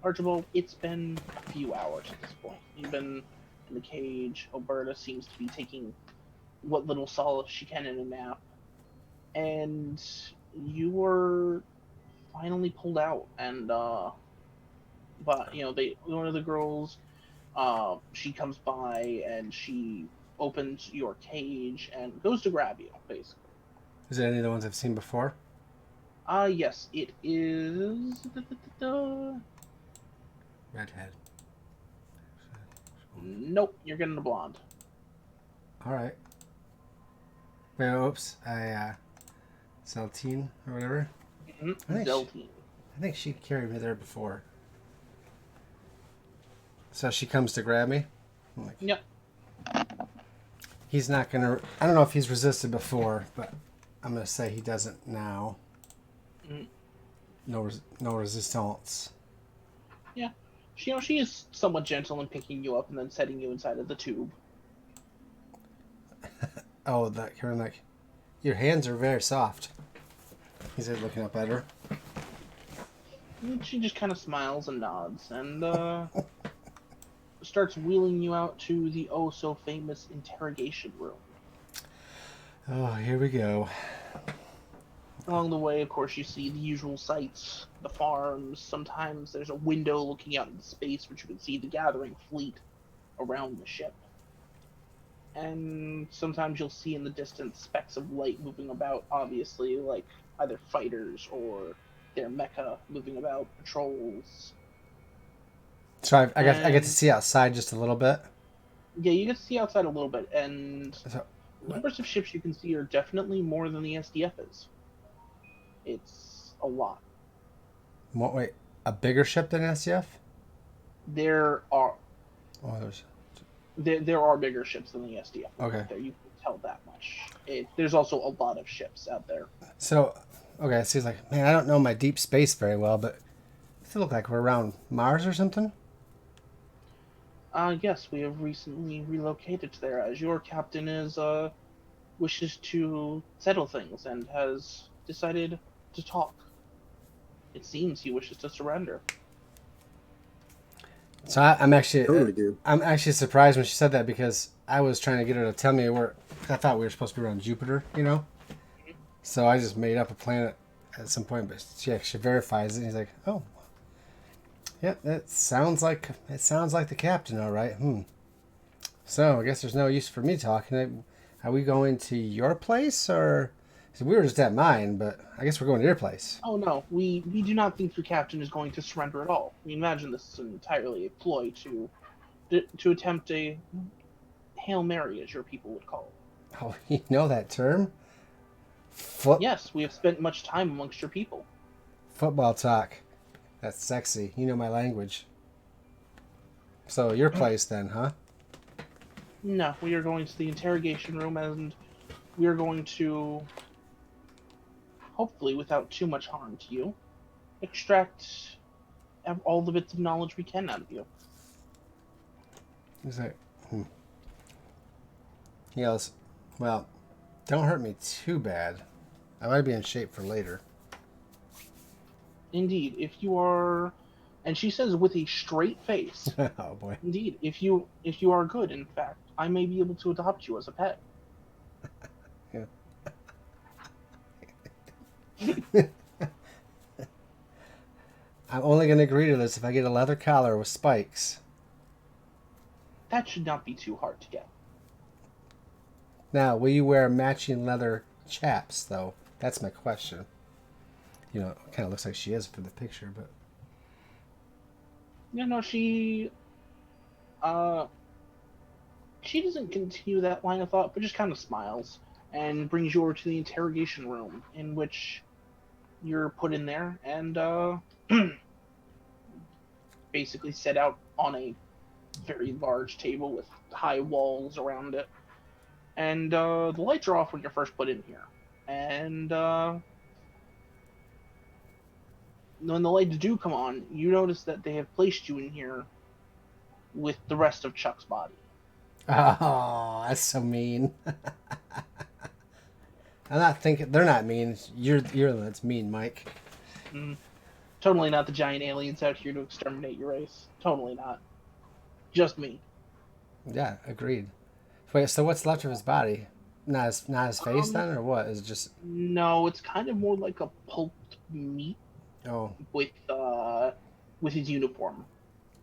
Archibald, it's been a few hours at this point. You've been in the cage. Alberta seems to be taking what little solace she can in a nap. And you were finally pulled out. And, but, one of the girls, she comes by and she opens your cage and goes to grab you, basically. Is it any of the ones I've seen before? Yes, it is. Redhead. Nope, you're getting a blonde. All right. Wait, oops. Zeltine or whatever. Mm-hmm. Zeltine. I think she carried me there before. So she comes to grab me? Yep. He's not going to... I don't know if he's resisted before, but I'm going to say he doesn't now. Mm. No resistance. Yeah. She is somewhat gentle in picking you up and then setting you inside of the tube. Oh, that kind of like... Your hands are very soft. He's looking up at her. And she just kind of smiles and nods and starts wheeling you out to the oh-so-famous interrogation room. Oh, here we go. Along the way, of course, you see the usual sights, the farms. Sometimes there's a window looking out into space, which you can see the gathering fleet. around the ship. And sometimes you'll see in the distance specks of light moving about, obviously, like either fighters or their mecha moving about, patrols. So I get to And see outside just a little bit. yeah, you get to see outside a little bit, and So, the numbers of ships you can see are definitely more than the SDF is. It's a lot. wait, a bigger ship than SCF? There are Oh, there's there are bigger ships than the SDF okay. out there. You can tell that much. There's also a lot of ships out there. So, okay, so he's like, man, I don't know my deep space very well, but does it look like we're around Mars or something? Yes, we have recently relocated there, as your captain is wishes to settle things and has decided to talk. It seems he wishes to surrender. So I'm actually Totally do. I'm actually surprised when she said that because I was trying to get her to tell me where I thought we were supposed to be around Jupiter, you know. So I just made up a planet at some point, but she actually verifies it. And he's like, "Oh, yeah, that sounds like the captain, all right." So I guess there's no use for me talking. Are we going to your place or? So we were just at mine, but I guess we're going to your place. Oh no, we do not think your captain is going to surrender at all. We imagine this is entirely a ploy to attempt a Hail Mary, as your people would call it. Oh, you know that term? Yes, we have spent much time amongst your people. Football talk. That's sexy. You know my language. So your place then, huh? No, we are going to the interrogation room, and we are going to, hopefully without too much harm to you, extract all the bits of knowledge we can out of you. He's like, He goes, well, don't hurt me too bad. I might be in shape for later. Indeed, if you are, and she says with a straight face, Oh boy. indeed, if you are good, in fact, I may be able to adopt you as a pet. Yeah. I'm only going to agree to this if I get a leather collar with spikes. That should not be too hard to get. Now, will you wear matching leather chaps, though? That's my question. You know, it kind of looks like she is for the picture, but... You know, she doesn't continue that line of thought, but just kind of smiles and brings you over to the interrogation room, in which you're put in there and basically set out on a very large table with high walls around it. And the lights are off when you're first put in here. And when the lights do come on, you notice that they have placed you in here with the rest of Chuck's body. Oh, that's so mean. I'm not thinking... They're not mean. You're the one that's mean, Mike. Totally not the giant aliens out here to exterminate your race. Totally not. Just me. Yeah, agreed. Wait, so what's left of his body? Not his face then, or what? Is it just... No, it's kind of more like a pulped meat Oh. with his uniform.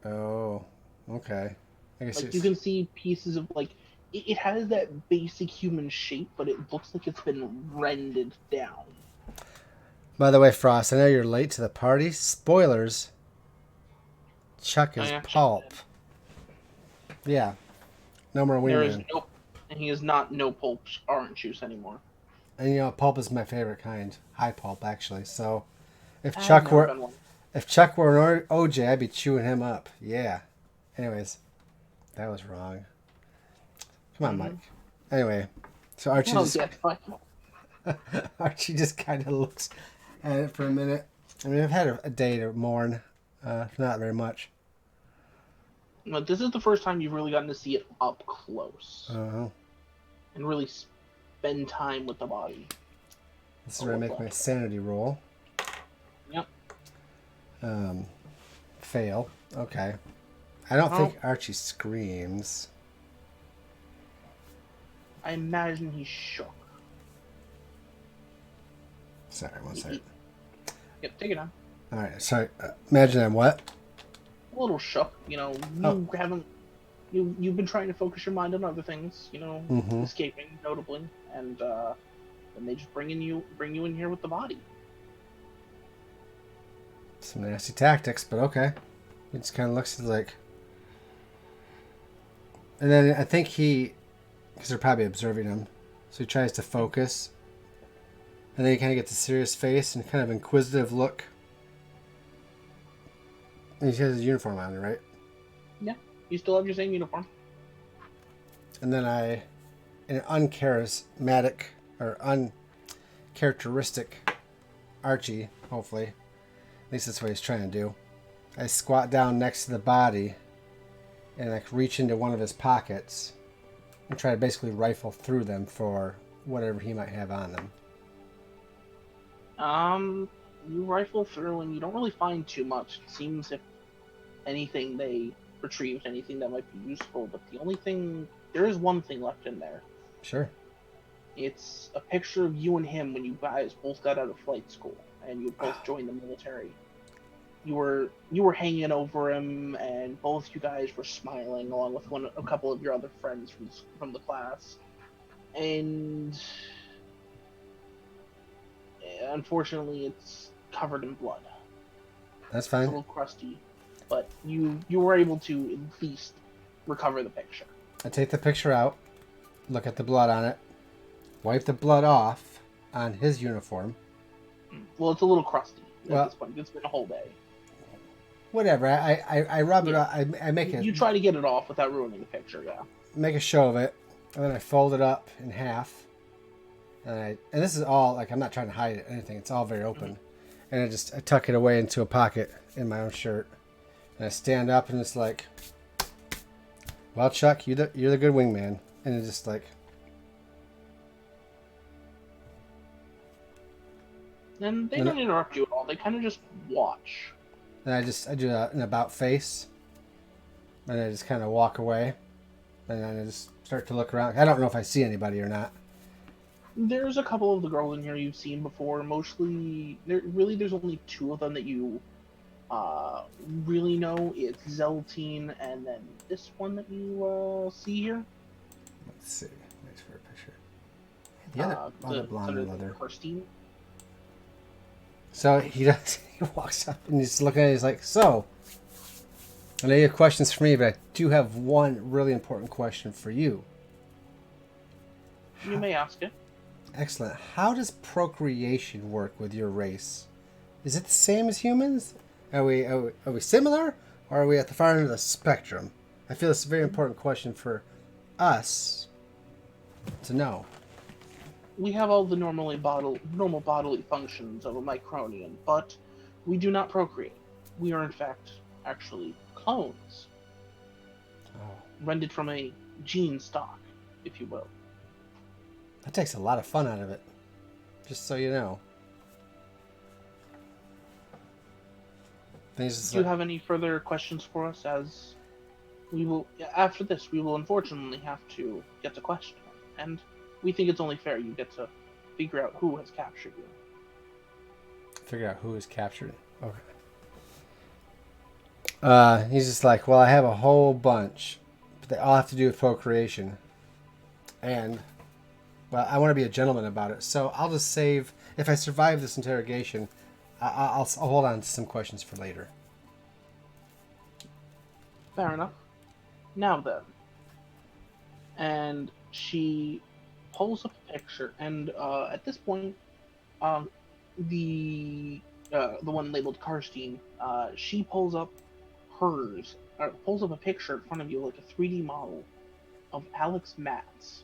Oh. Okay. I guess Like you can see pieces of like it has that basic human shape, but it looks like it's been rendered down. By the way, Frost, I know you're late to the party. Spoilers. Chuck is pulp. Yeah. No more There is wingman. and he is not no pulp orange juice anymore. And you know, pulp is my favorite kind. High pulp, actually. So, if Chuck were an OJ, I'd be chewing him up. Yeah. Anyways, that was wrong. Come on, Mike. Anyway, so Archie Archie just kind of looks at it for a minute. I mean, I've had a day to mourn. Not very much. But this is the first time you've really gotten to see it up close. And really spend time with the body. This is where I make my sanity roll. Yep. Fail. Okay. I don't think Archie screams. I imagine he's shook. Sorry, one second. Yep, take it on. Alright, sorry. Imagine I'm what? A little shook, you know. You haven't you've been trying to focus your mind on other things, Mm-hmm. escaping notably, and then they just bring you in here with the body. Some nasty tactics, but okay. He just kind of looks like... And then I think because they're probably observing him, so he tries to focus. And then he kind of gets a serious face and kind of inquisitive look. And he has his uniform on, right? Yeah, you still have your same uniform. And then in an uncharismatic or uncharacteristic Archie, hopefully, at least that's what he's trying to do, I squat down next to the body and like reach into one of his pockets and try to basically rifle through them for whatever he might have on them. You rifle through and you don't really find too much. It seems if anything they retrieved anything that might be useful, but there is one thing left in there. Sure. It's a picture of you and him when you guys both got out of flight school and you both joined the military. You were hanging over him, and both you guys were smiling along with a couple of your other friends from the class. And unfortunately, it's covered in blood. That's It's a fine. little crusty, but you were able to at least recover the picture. I take the picture out, look at the blood on it, wipe the blood off on his uniform. Well, it's a little crusty Well- at this point. It's been a whole day. Whatever. I rub it off. I make it. You try to get it off without ruining the picture, yeah. Make a show of it, and then I fold it up in half. And this is all like I'm not trying to hide it or anything. It's all very open, and I tuck it away into a pocket in my own shirt, and I stand up and it's like, well, Chuck, you're the good wingman, and it's just like, And they don't interrupt you at all. They kind of just watch. and I do an about face, and I just kind of walk away, and then I just start to look around. I don't know if I see anybody or not. There's a couple of the girls in here you've seen before. Mostly, there's only two of them that you really know. It's Zeltine and then this one that you see here. Let's see. Wait for a picture. The other blonde and leather. Kirstine. So he walks up and he's looking at it. He's like, so, I know you have questions for me, but I do have one really important question for you. You may ask it. Excellent. How does procreation work with your race? Is it the same as humans? Are we similar, or are we at the far end of the spectrum? I feel it's a very important question for us to know. We have all the normal bodily functions of a Micronian, but we do not procreate. We are in fact actually clones, rendered from a gene stock, if you will. That takes a lot of fun out of it. Just so you know. Do you have any further questions for us? As we will, after this, we will unfortunately have to get to question, and we think it's only fair you get to figure out who has captured you. Figure out who is captured. Okay. He's just like, well, I have a whole bunch, but they all have to do with procreation, and well, I want to be a gentleman about it, so I'll just save. If I survive this interrogation, I'll hold on to some questions for later. Fair enough. Now then, and she pulls up a picture, and at this point, the one labeled Karstein, she pulls up pulls up a picture in front of you, like a 3D model of Alex Matz.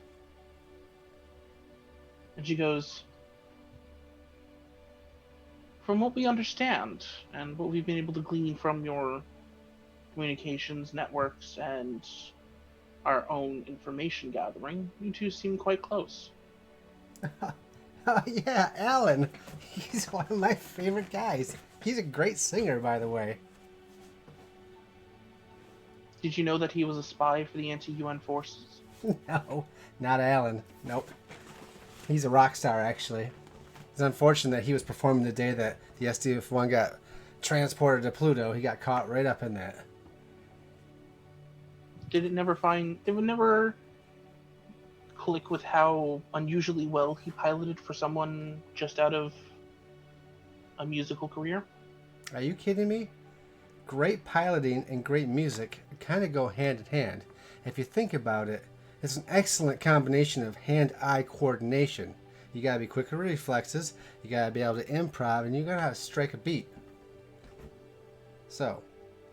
And she goes, from what we understand, and what we've been able to glean from your communications networks and our own information gathering, you two seem quite close. Oh, yeah, Alan. He's one of my favorite guys. He's a great singer, by the way. Did you know that he was a spy for the anti-UN forces? No, not Alan. Nope. He's a rock star, actually. It's unfortunate that he was performing the day that the SDF-1 got transported to Pluto. He got caught right up in that. Did it never click with how unusually well he piloted for someone just out of a musical career? Are you kidding me? Great piloting and great music kind of go hand in hand. If you think about it, it's an excellent combination of hand-eye coordination. You gotta be quick with reflexes, you gotta be able to improv, and you gotta strike a beat. So,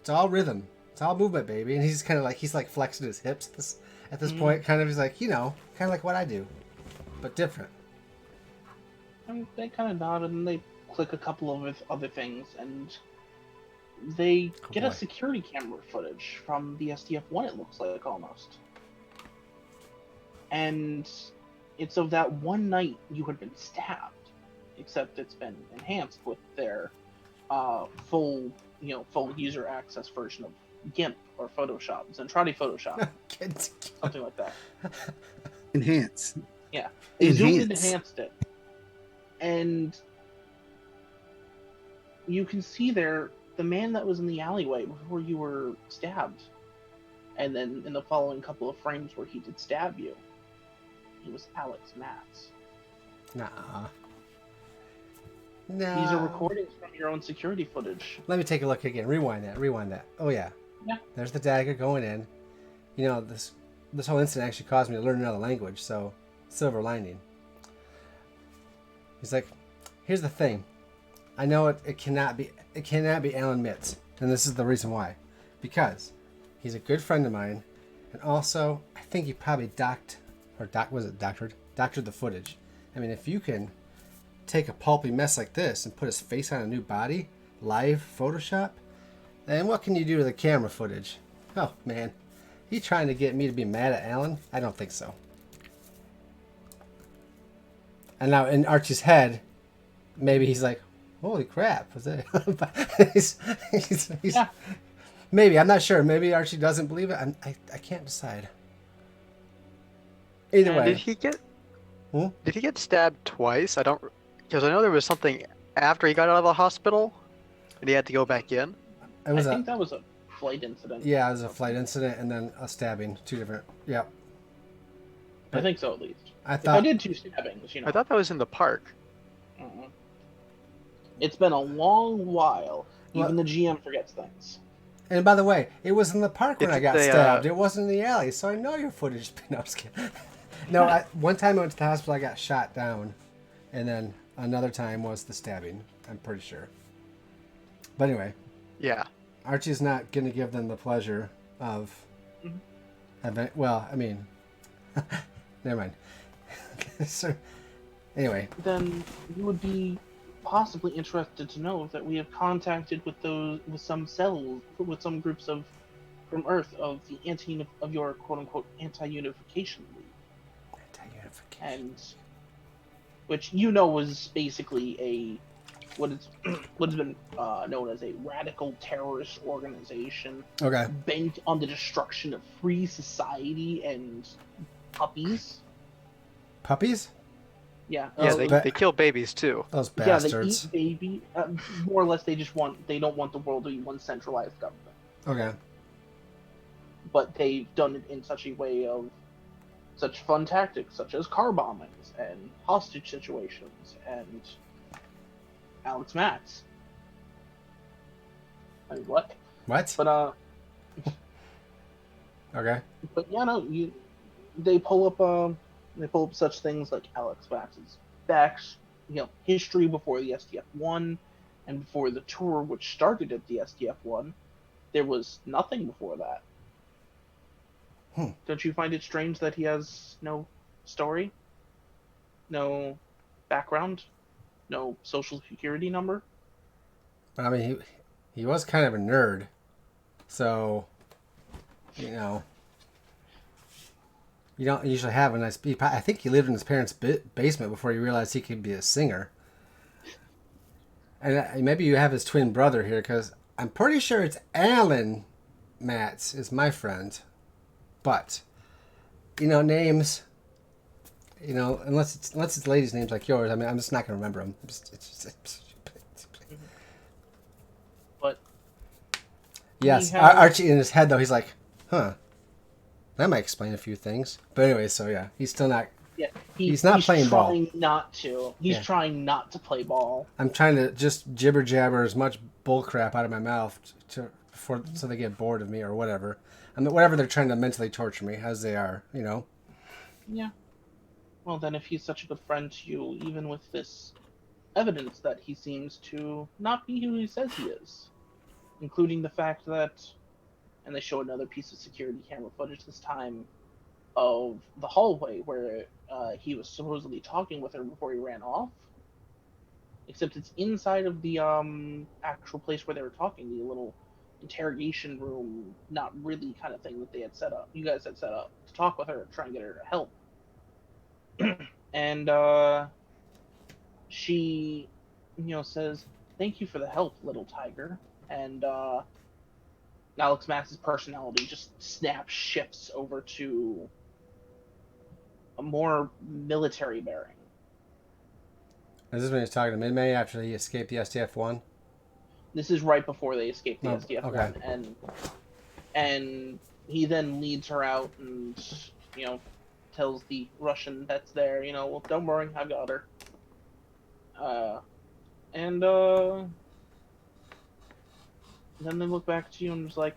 it's all rhythm. It's all movement, baby. And he's kind of like, he's like flexing his hips at this point. Kind of, he's like, kind of like what I do, but different. And they kind of nod and they click a couple of other things, and they get a security camera footage from the SDF-1, it looks like, almost. And it's of that one night you had been stabbed, except it's been enhanced with their full user access version of GIMP or Photoshop, Zentradi Photoshop, something like that. Enhance. Yeah, they zoomed and enhanced it, and you can see there the man that was in the alleyway before you were stabbed, and then in the following couple of frames where he did stab you, he was Alex Matz. Nah. These are recordings from your own security footage. Let me take a look again. Rewind that. Oh yeah. Yeah. There's the dagger going in. This whole incident actually caused me to learn another language, so silver lining. He's like, here's the thing. I know it cannot be Alan Mitz, and this is the reason why. Because he's a good friend of mine, and also I think he probably doctored the footage. I mean, if you can take a pulpy mess like this and put his face on a new body, live Photoshop, then what can you do to the camera footage? Oh man, he trying to get me to be mad at Alan? I don't think so. And now in Archie's head, maybe he's like, holy crap, was it? Yeah. Maybe, I'm not sure. Maybe Archie doesn't believe it. I can't decide. Either way. Did he get stabbed twice? Because I know there was something after he got out of the hospital, and he had to go back in. I think that was a flight incident. Yeah, it was a flight incident and then a stabbing. Two different. Yeah. I think so, at least. I I did two stabbings, I thought that was in the park. Mm-mm. It's been a long while. Even the GM forgets things. And by the way, it was in the park when I got stabbed. It wasn't in the alley, so I know your footage. No, I'm just kidding. No, one time I went to the hospital, I got shot down, and then another time was the stabbing. I'm pretty sure. But anyway. Yeah. Archie's not going to give them the pleasure of... Well, I mean... never mind. So, anyway. Then you would be possibly interested to know that we have contacted with some groups from Earth of your quote-unquote anti-unification league. Anti-unification. And which was basically what has been known as a radical terrorist organization, bent on the destruction of free society and puppies. Puppies? Yeah. Yeah, they kill babies too. Those bastards. Yeah, they eat baby. More or less, they don't want the world to be one centralized government. Okay. But they've done it in such a way of such fun tactics, such as car bombings and hostage situations and Alex Matz. I mean, what? What? But Okay. But yeah, no, they pull up such things like Alex Matz's history before the SDF-1 and before the tour, which started at the SDF-1. There was nothing before that. Don't you find it strange that he has no story, no background, no social security number? I mean, he was kind of a nerd, so you don't usually have a nice. I think he lived in his parents' basement before he realized he could be a singer. And maybe you have his twin brother here, because I'm pretty sure it's Alan Matz is my friend. But, names, unless it's ladies' names like yours, I mean, I'm just not going to remember them. But yes, Archie in his head, though, he's like, huh, That might explain a few things. But anyway, so yeah, he's still not. Yeah, He's not playing ball. trying not to. He's Yeah. trying not to play ball. I'm trying to just jibber jabber as much bull crap out of my mouth so they get bored of me or whatever. I mean, whatever they're trying to mentally torture me, as they are, you know. Yeah. Well, then, if he's such a good friend to you, even with this evidence that he seems to not be who he says he is, including the fact that, and they show another piece of security camera footage this time of the hallway where he was supposedly talking with her before he ran off. Except it's inside of the actual place where they were talking, the little interrogation room, not really kind of thing that they had set up. You guys had set up to talk with her, try and get her to help. And she, says, "Thank you for the help, little tiger." And Alex Max's personality just shifts over to a more military bearing. Is this when he's talking to Minmay after he escaped the SDF-1? This is right before they escape the Oh, SDF-1, okay. and he then leads her out and tells the Russian that's there, well, don't worry, I've got her. And then they look back to you and just like,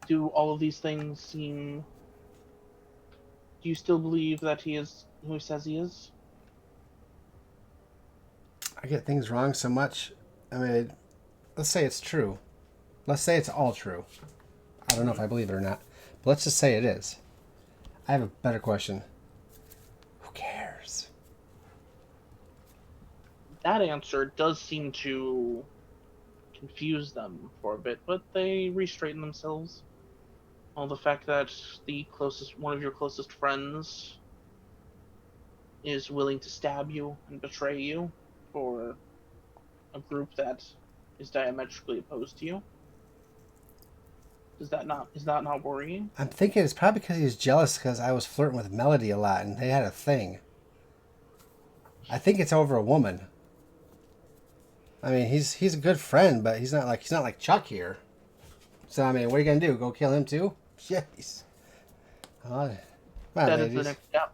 do all of these things seem? Do you still believe that he is who he says he is? I get things wrong so much. I mean, let's say it's true. Let's say it's all true. I don't know if I believe it or not, but let's just say it is. I have a better question. Who cares? That answer does seem to confuse them for a bit, but they re-straighten themselves. Well, the fact that one of your closest friends is willing to stab you and betray you for a group that is diametrically opposed to you. Is that not worrying? I'm thinking it's probably because he's jealous because I was flirting with Melody a lot and they had a thing. I think it's over a woman. I mean, he's a good friend, but he's not like Chuck here. So I mean, what are you gonna do? Go kill him too? Jeez. Oh, That is the next step.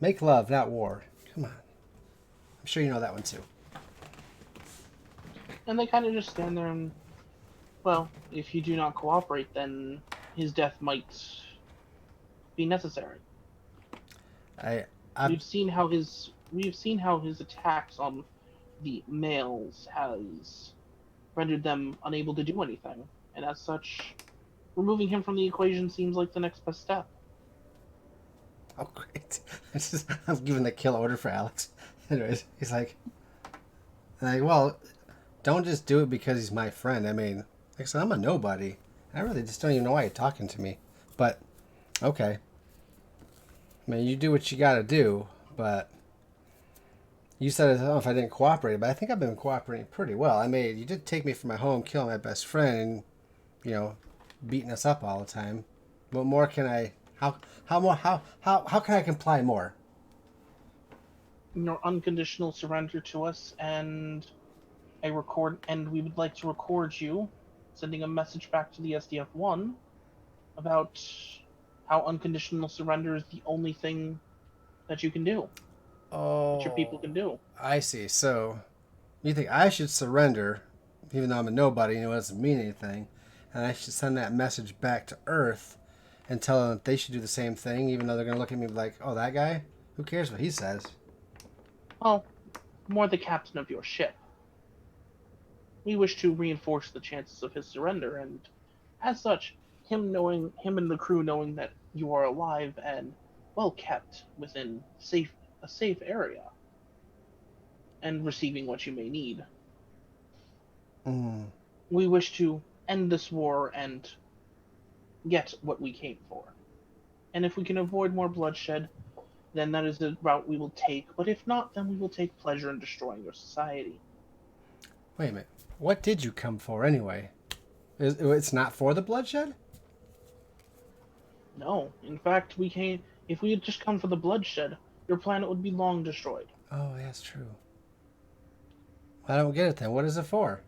Make love, not war. Come on. I'm sure you know that one too. And they kind of just stand there and, well, if you do not cooperate, then his death might be necessary. We've seen how his attacks on the males has rendered them unable to do anything, and as such, removing him from the equation seems like the next best step. Oh, great. I'm giving the kill order for Alex. Anyways, he's like, well, don't just do it because he's my friend. I mean, like I said, I'm a nobody. I really just don't even know why you're talking to me. But, okay. I mean, you do what you gotta do, but you said, I don't know if I didn't cooperate, but I think I've been cooperating pretty well. I mean, you did take me from my home, kill my best friend, and, beating us up all the time. What more can I... How can I comply more? Your unconditional surrender to us, and we would like to record you sending a message back to the SDF-1 about how unconditional surrender is the only thing that you can do. Oh, that your people can do. I see. So, you think I should surrender, even though I'm a nobody, it doesn't mean anything, and I should send that message back to Earth and tell them that they should do the same thing, even though they're going to look at me like, oh, that guy? Who cares what he says? Well, more the captain of your ship. We wish to reinforce the chances of his surrender, and as such, him and the crew knowing that you are alive and well kept within a safe area, and receiving what you may need. We wish to end this war and get what we came for. And if we can avoid more bloodshed, then that is the route we will take. But if not, then we will take pleasure in destroying your society. Wait a minute. What did you come for anyway? It's not for the bloodshed? No. In fact, if we had just come for the bloodshed, your planet would be long destroyed. Oh, that's true. I don't get it then. What is it for?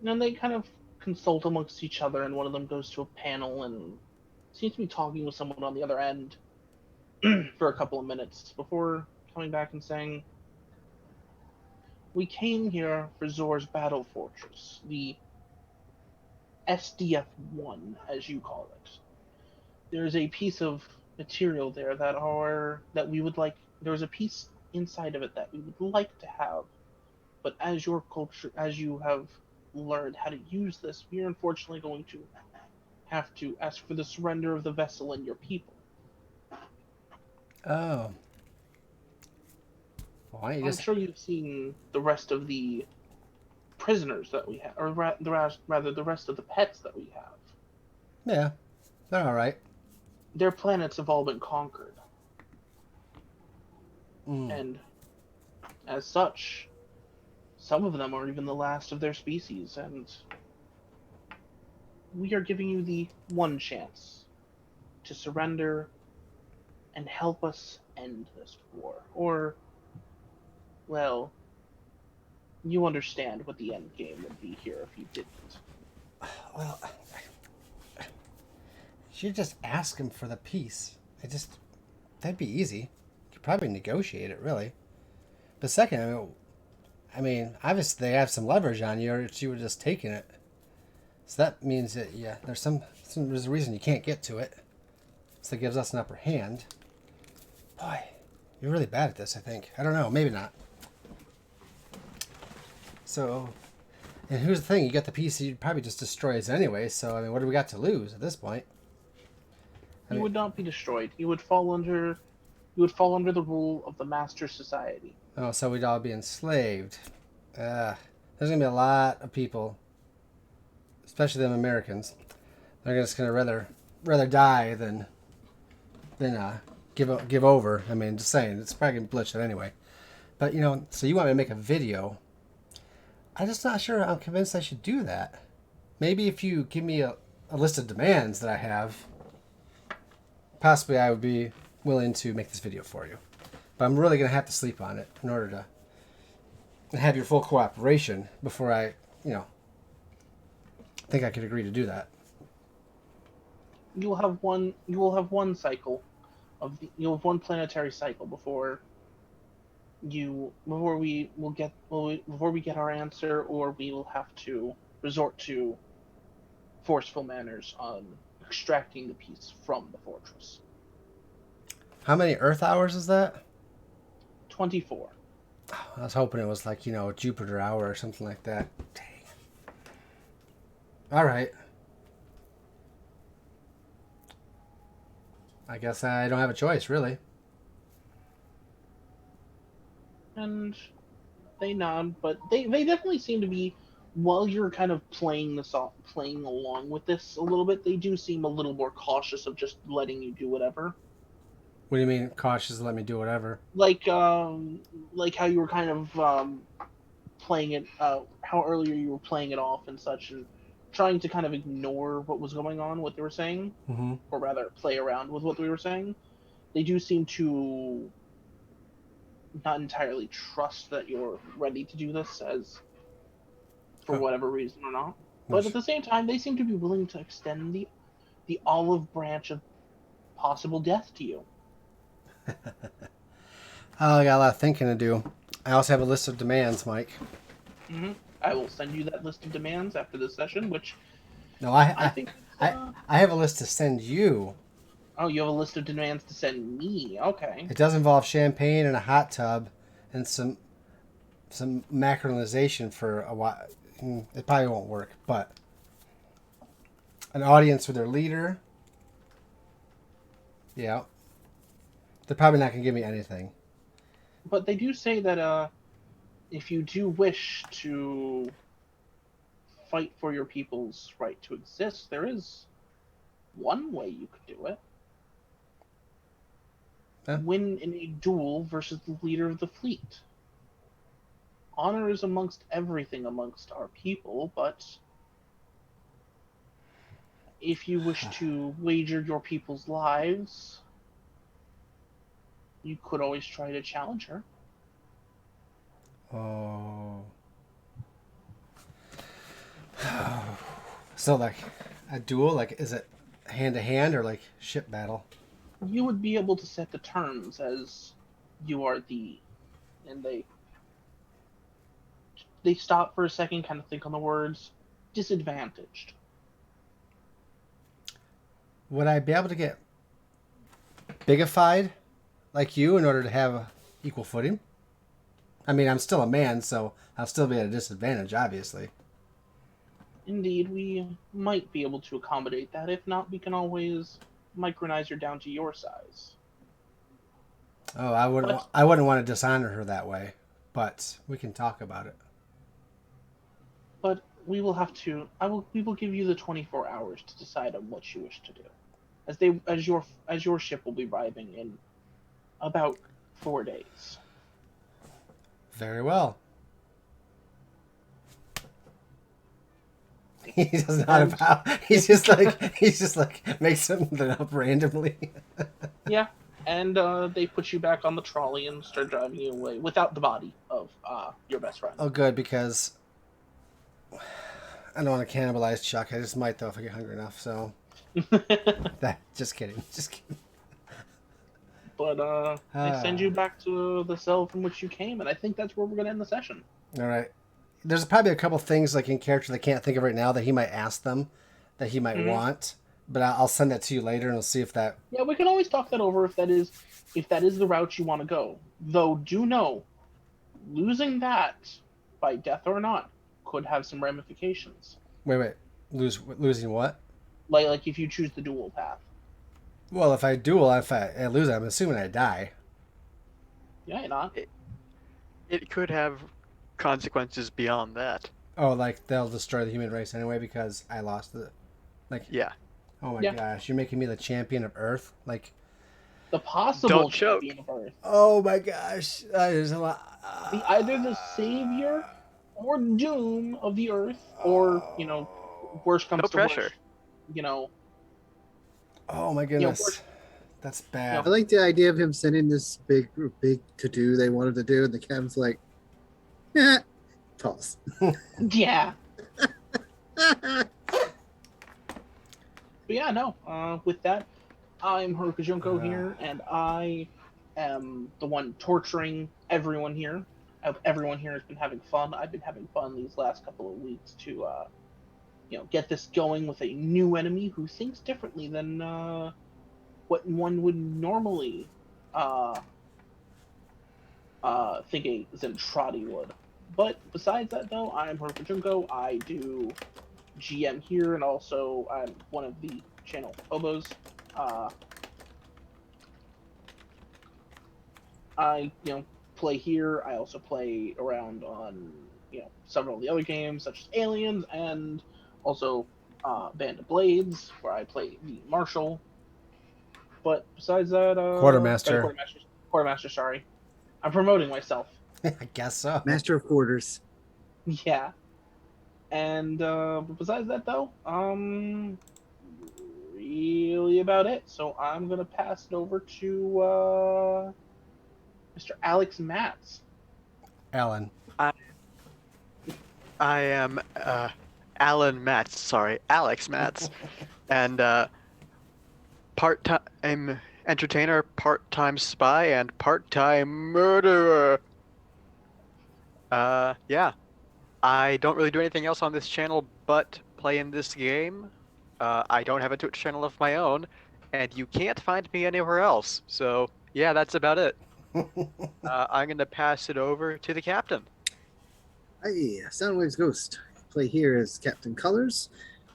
And they kind of consult amongst each other, and one of them goes to a panel and seems to be talking with someone on the other end for a couple of minutes before coming back and saying, "We came here for Zor's battle fortress, the SDF-1, as you call it. There's a piece of material there that we would like. There's a piece inside of it that we would like to have, but as you have learned how to use this, we are unfortunately going to have to ask for the surrender of the vessel and your people." Oh. Why don't you I'm just... sure you've seen the rest of the prisoners that we have, or rather the rest of the pets that we have. Yeah, they're all right. Their planets have all been conquered, Mm. and as such, some of them are even the last of their species, and we are giving you the one chance to surrender and help us end this war. Or, well, you understand what the end game would be here if you didn't. Well, you should just ask him for the peace. That'd be easy. You could probably negotiate it, really. But second, I mean, obviously they have some leverage on you, or you were just taking it. So that means that, yeah, there's a reason you can't get to it. So it gives us an upper hand. Boy, you're really bad at this, I think. I don't know, maybe not. So, and here's the thing, you got the piece, you'd probably just destroy us anyway, so, I mean, what do we got to lose at this point? You would not be destroyed. You would fall under the rule of the Master Society. Oh, so we'd all be enslaved. There's going to be a lot of people, especially them Americans. They're just going to rather die than give over. I mean, just saying, it's probably going to be bloodshed anyway. But, so you want me to make a video. I'm just not sure I'm convinced I should do that. Maybe if you give me a list of demands that I have, possibly I would be willing to make this video for you. But I'm really going to have to sleep on it in order to have your full cooperation before I, think I could agree to do that. You will have one cycle you'll have one planetary cycle before we get our answer, or we will have to resort to forceful manners on extracting the piece from the fortress. How many Earth hours is that? 24. I was hoping it was like, a Jupiter hour or something like that. Dang. All right. I guess I don't have a choice, really. And they nod, but they definitely seem to be, while you're kind of playing along with this a little bit, they do seem a little more cautious of just letting you do whatever. What do you mean cautious to let me do whatever? Like how you were kind of playing it, how earlier you were playing it off and such, and trying to kind of ignore what was going on, what they were saying, Mm-hmm. or rather play around with what we were saying. They do seem to not entirely trust that you're ready to do this, as for whatever reason or not. But at the same time, they seem to be willing to extend the olive branch of possible death to you. I got a lot of thinking to do. I also have a list of demands, Mike. Mm-hmm. I will send you that list of demands after this session, which No, I think... I have a list to send you. Oh, you have a list of demands to send me. Okay. It does involve champagne and a hot tub and some macronization for a while. It probably won't work, but an audience with their leader. Yeah. They're probably not going to give me anything. But they do say that if you do wish to fight for your people's right to exist, there is one way you could do it. Huh? Win in a duel versus the leader of the fleet. Honor is amongst everything amongst our people, but if you wish to wager your people's lives, you could always try to challenge her. Oh. So like a duel, like is it hand to hand or like ship battle? You would be able to set the terms as you are and they stop for a second, kind of think on the words, disadvantaged. Would I be able to get bigified like you in order to have equal footing? I mean, I'm still a man, so I'll still be at a disadvantage, obviously. Indeed, we might be able to accommodate that. If not, we can always micronize her down to your size. Oh, I wouldn't. But I wouldn't want to dishonor her that way, but we can talk about it. but we will have to. We will give you the 24 hours to decide on what you wish to do, as your ship will be arriving in about 4 days. Very well. He does not about. He's just like makes something up randomly. Yeah, and they put you back on the trolley and start driving you away without the body of your best friend. Oh, good, because I don't want to cannibalize Chuck. I just might though if I get hungry enough. So that. Just kidding. Just kidding. But they send you back to the cell from which you came, and I think that's where we're gonna end the session. All right. There's probably a couple things like in character that I can't think of right now that he might ask them, that he might want. But I'll send that to you later, and we'll see if that. Yeah, we can always talk that over if that is the route you want to go. Though, do know, losing that, by death or not, could have some ramifications. Wait. Losing what? Like if you choose the dual path. Well, if I duel, if I lose, I'm assuming I die. Yeah, you're not. It could have consequences beyond that. Oh, like they'll destroy the human race anyway because I lost the. Like. Yeah. Oh my Yeah. gosh, you're making me the champion of Earth, like. The possible Don't choke. champion of Earth. Oh my gosh, that is a lot. Either the savior or doom of the Earth, or worst comes No to pressure. worst. Oh my goodness, that's bad. I like the idea of him sending this big to do they wanted to do, and the captain's like, toss. Yeah. But yeah, no. With that, I'm Harukajunko here, and I am the one torturing everyone here. Everyone here has been having fun. I've been having fun these last couple of weeks to, get this going with a new enemy who thinks differently than what one would normally think a Zentradi would. But besides that, though, I'm Harukajunko. I do GM here, and also I'm one of the channel hobos. I play here. I also play around on several of the other games such as Aliens, and also Band of Blades, where I play the Marshal. But besides that, Quartermaster. Quartermaster. Sorry, I'm promoting myself. I guess so. Master of Quarters. Yeah. And besides that, though, really about it. So I'm gonna pass it over to Mr. Alex Matz. Alan. I am Alan Matz. Sorry, Alex Matz, and part-time entertainer, part-time spy, and part-time murderer. Yeah. I don't really do anything else on this channel but play in this game. I don't have a Twitch channel of my own, and you can't find me anywhere else. So, yeah, that's about it. I'm going to pass it over to the captain. Hi, Soundwavesghost. I play here as Captain Colors.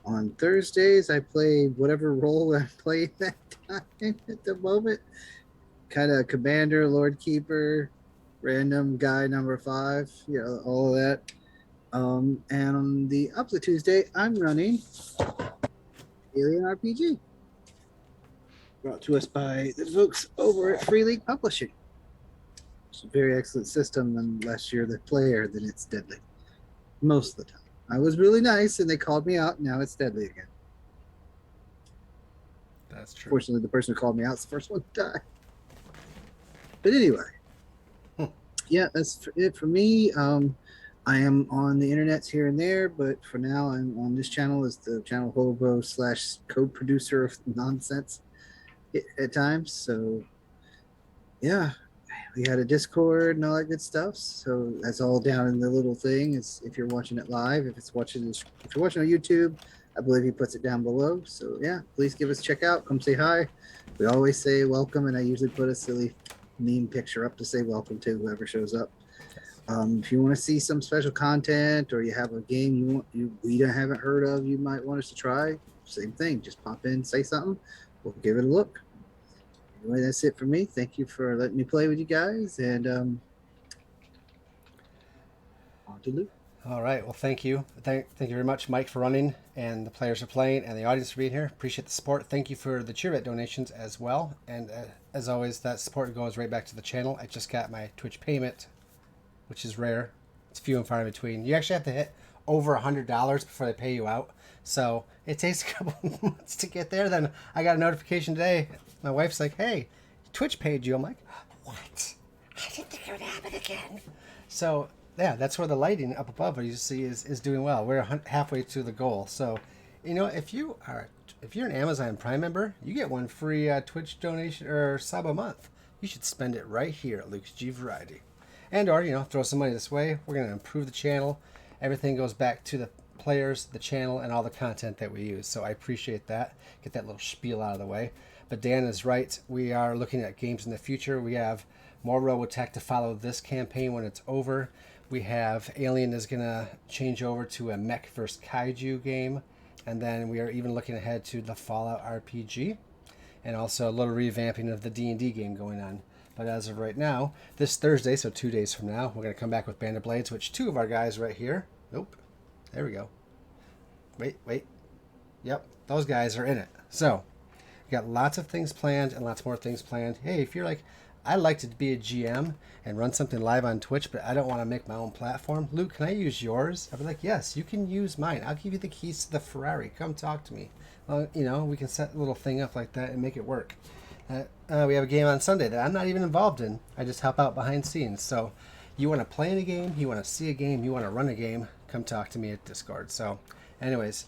On Thursdays, I play whatever role I play that time at the moment. Kind of Commander, Lord Keeper, random guy number 5, all of that. And on the opposite Tuesday, I'm running Alien RPG, brought to us by the folks over at Free League Publishing. It's a very excellent system, and last year the player, then it's deadly. Most of the time. I was really nice, and they called me out, and now it's deadly again. That's true. Fortunately, the person who called me out is the first one to die. But anyway, yeah, that's it for me. I am on the internets here and there, but for now, I'm on this channel as the channel hobo slash co-producer of nonsense at times. So yeah, we had a Discord and all that good stuff. So that's all down in the little thing. Is if you're watching it live, if you're watching on YouTube, I believe he puts it down below. So yeah, please give us a check out. Come say hi. We always say welcome, and I usually put a silly meme picture up to say welcome to whoever shows up. If you want to see some special content or you have a game we haven't heard of, you might want us to try. Same thing. Just pop in, say something. We'll give it a look. Anyway, that's it for me. Thank you for letting me play with you guys, and on to Luke. All right. Well, thank you. Thank you very much, Mike, for running, and the players for playing, and the audience for being here. Appreciate the support. Thank you for the cheer donations as well. And as always, that support goes right back to the channel. I just got my Twitch payment, which is rare. It's few and far in between. You actually have to hit over $100 before they pay you out. So it takes a couple months to get there. Then I got a notification today. My wife's like, "Hey, Twitch paid you." I'm like, "What? I didn't think it would happen again." So yeah, that's where the lighting up above, you see, is doing well. We're halfway to the goal. So, if you're an Amazon Prime member, you get one free Twitch donation or sub a month. You should spend it right here at Lucasgvariety. And or throw some money this way. We're going to improve the channel. Everything goes back to the players, the channel, and all the content that we use. So I appreciate that. Get that little spiel out of the way. But Dan is right. We are looking at games in the future. We have more Robotech to follow this campaign when it's over. We have Alien is going to change over to a mech vs. Kaiju game. And then we are even looking ahead to the Fallout RPG. And also a little revamping of the D&D game going on. But as of right now, this Thursday, so 2 days from now, we're going to come back with Band of Blades, which two of our guys right here. Nope. There we go. Wait. Yep, those guys are in it. So, we got lots of things planned and lots more things planned. Hey, if you're like, I'd like to be a GM and run something live on Twitch, but I don't want to make my own platform. Luke, can I use yours? I'd be like, yes, you can use mine. I'll give you the keys to the Ferrari. Come talk to me. We can set a little thing up like that and make it work. We have a game on Sunday that I'm not even involved in. I just help out behind scenes. So you want to play in a game, you want to see a game, you want to run a game, come talk to me at Discord. So anyways,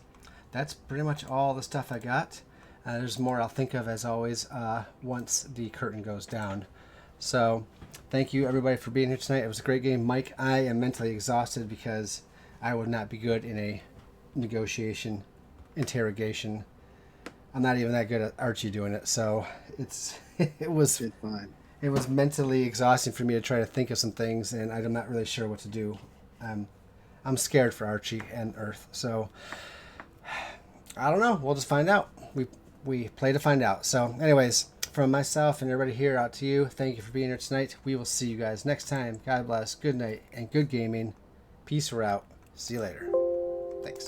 that's pretty much all the stuff I got. There's more I'll think of, as always, once the curtain goes down. So thank you, everybody, for being here tonight. It was a great game. Mike, I am mentally exhausted because I would not be good in a negotiation, interrogation. I'm not even that good at Archie doing it, so it was fine. It was mentally exhausting for me to try to think of some things, and I'm not really sure what to do. I'm scared for Archie and Earth, so I don't know. We'll just find out. We play to find out. So, anyways, from myself and everybody here, out to you. Thank you for being here tonight. We will see you guys next time. God bless. Good night and good gaming. Peace. We're out. See you later. Thanks.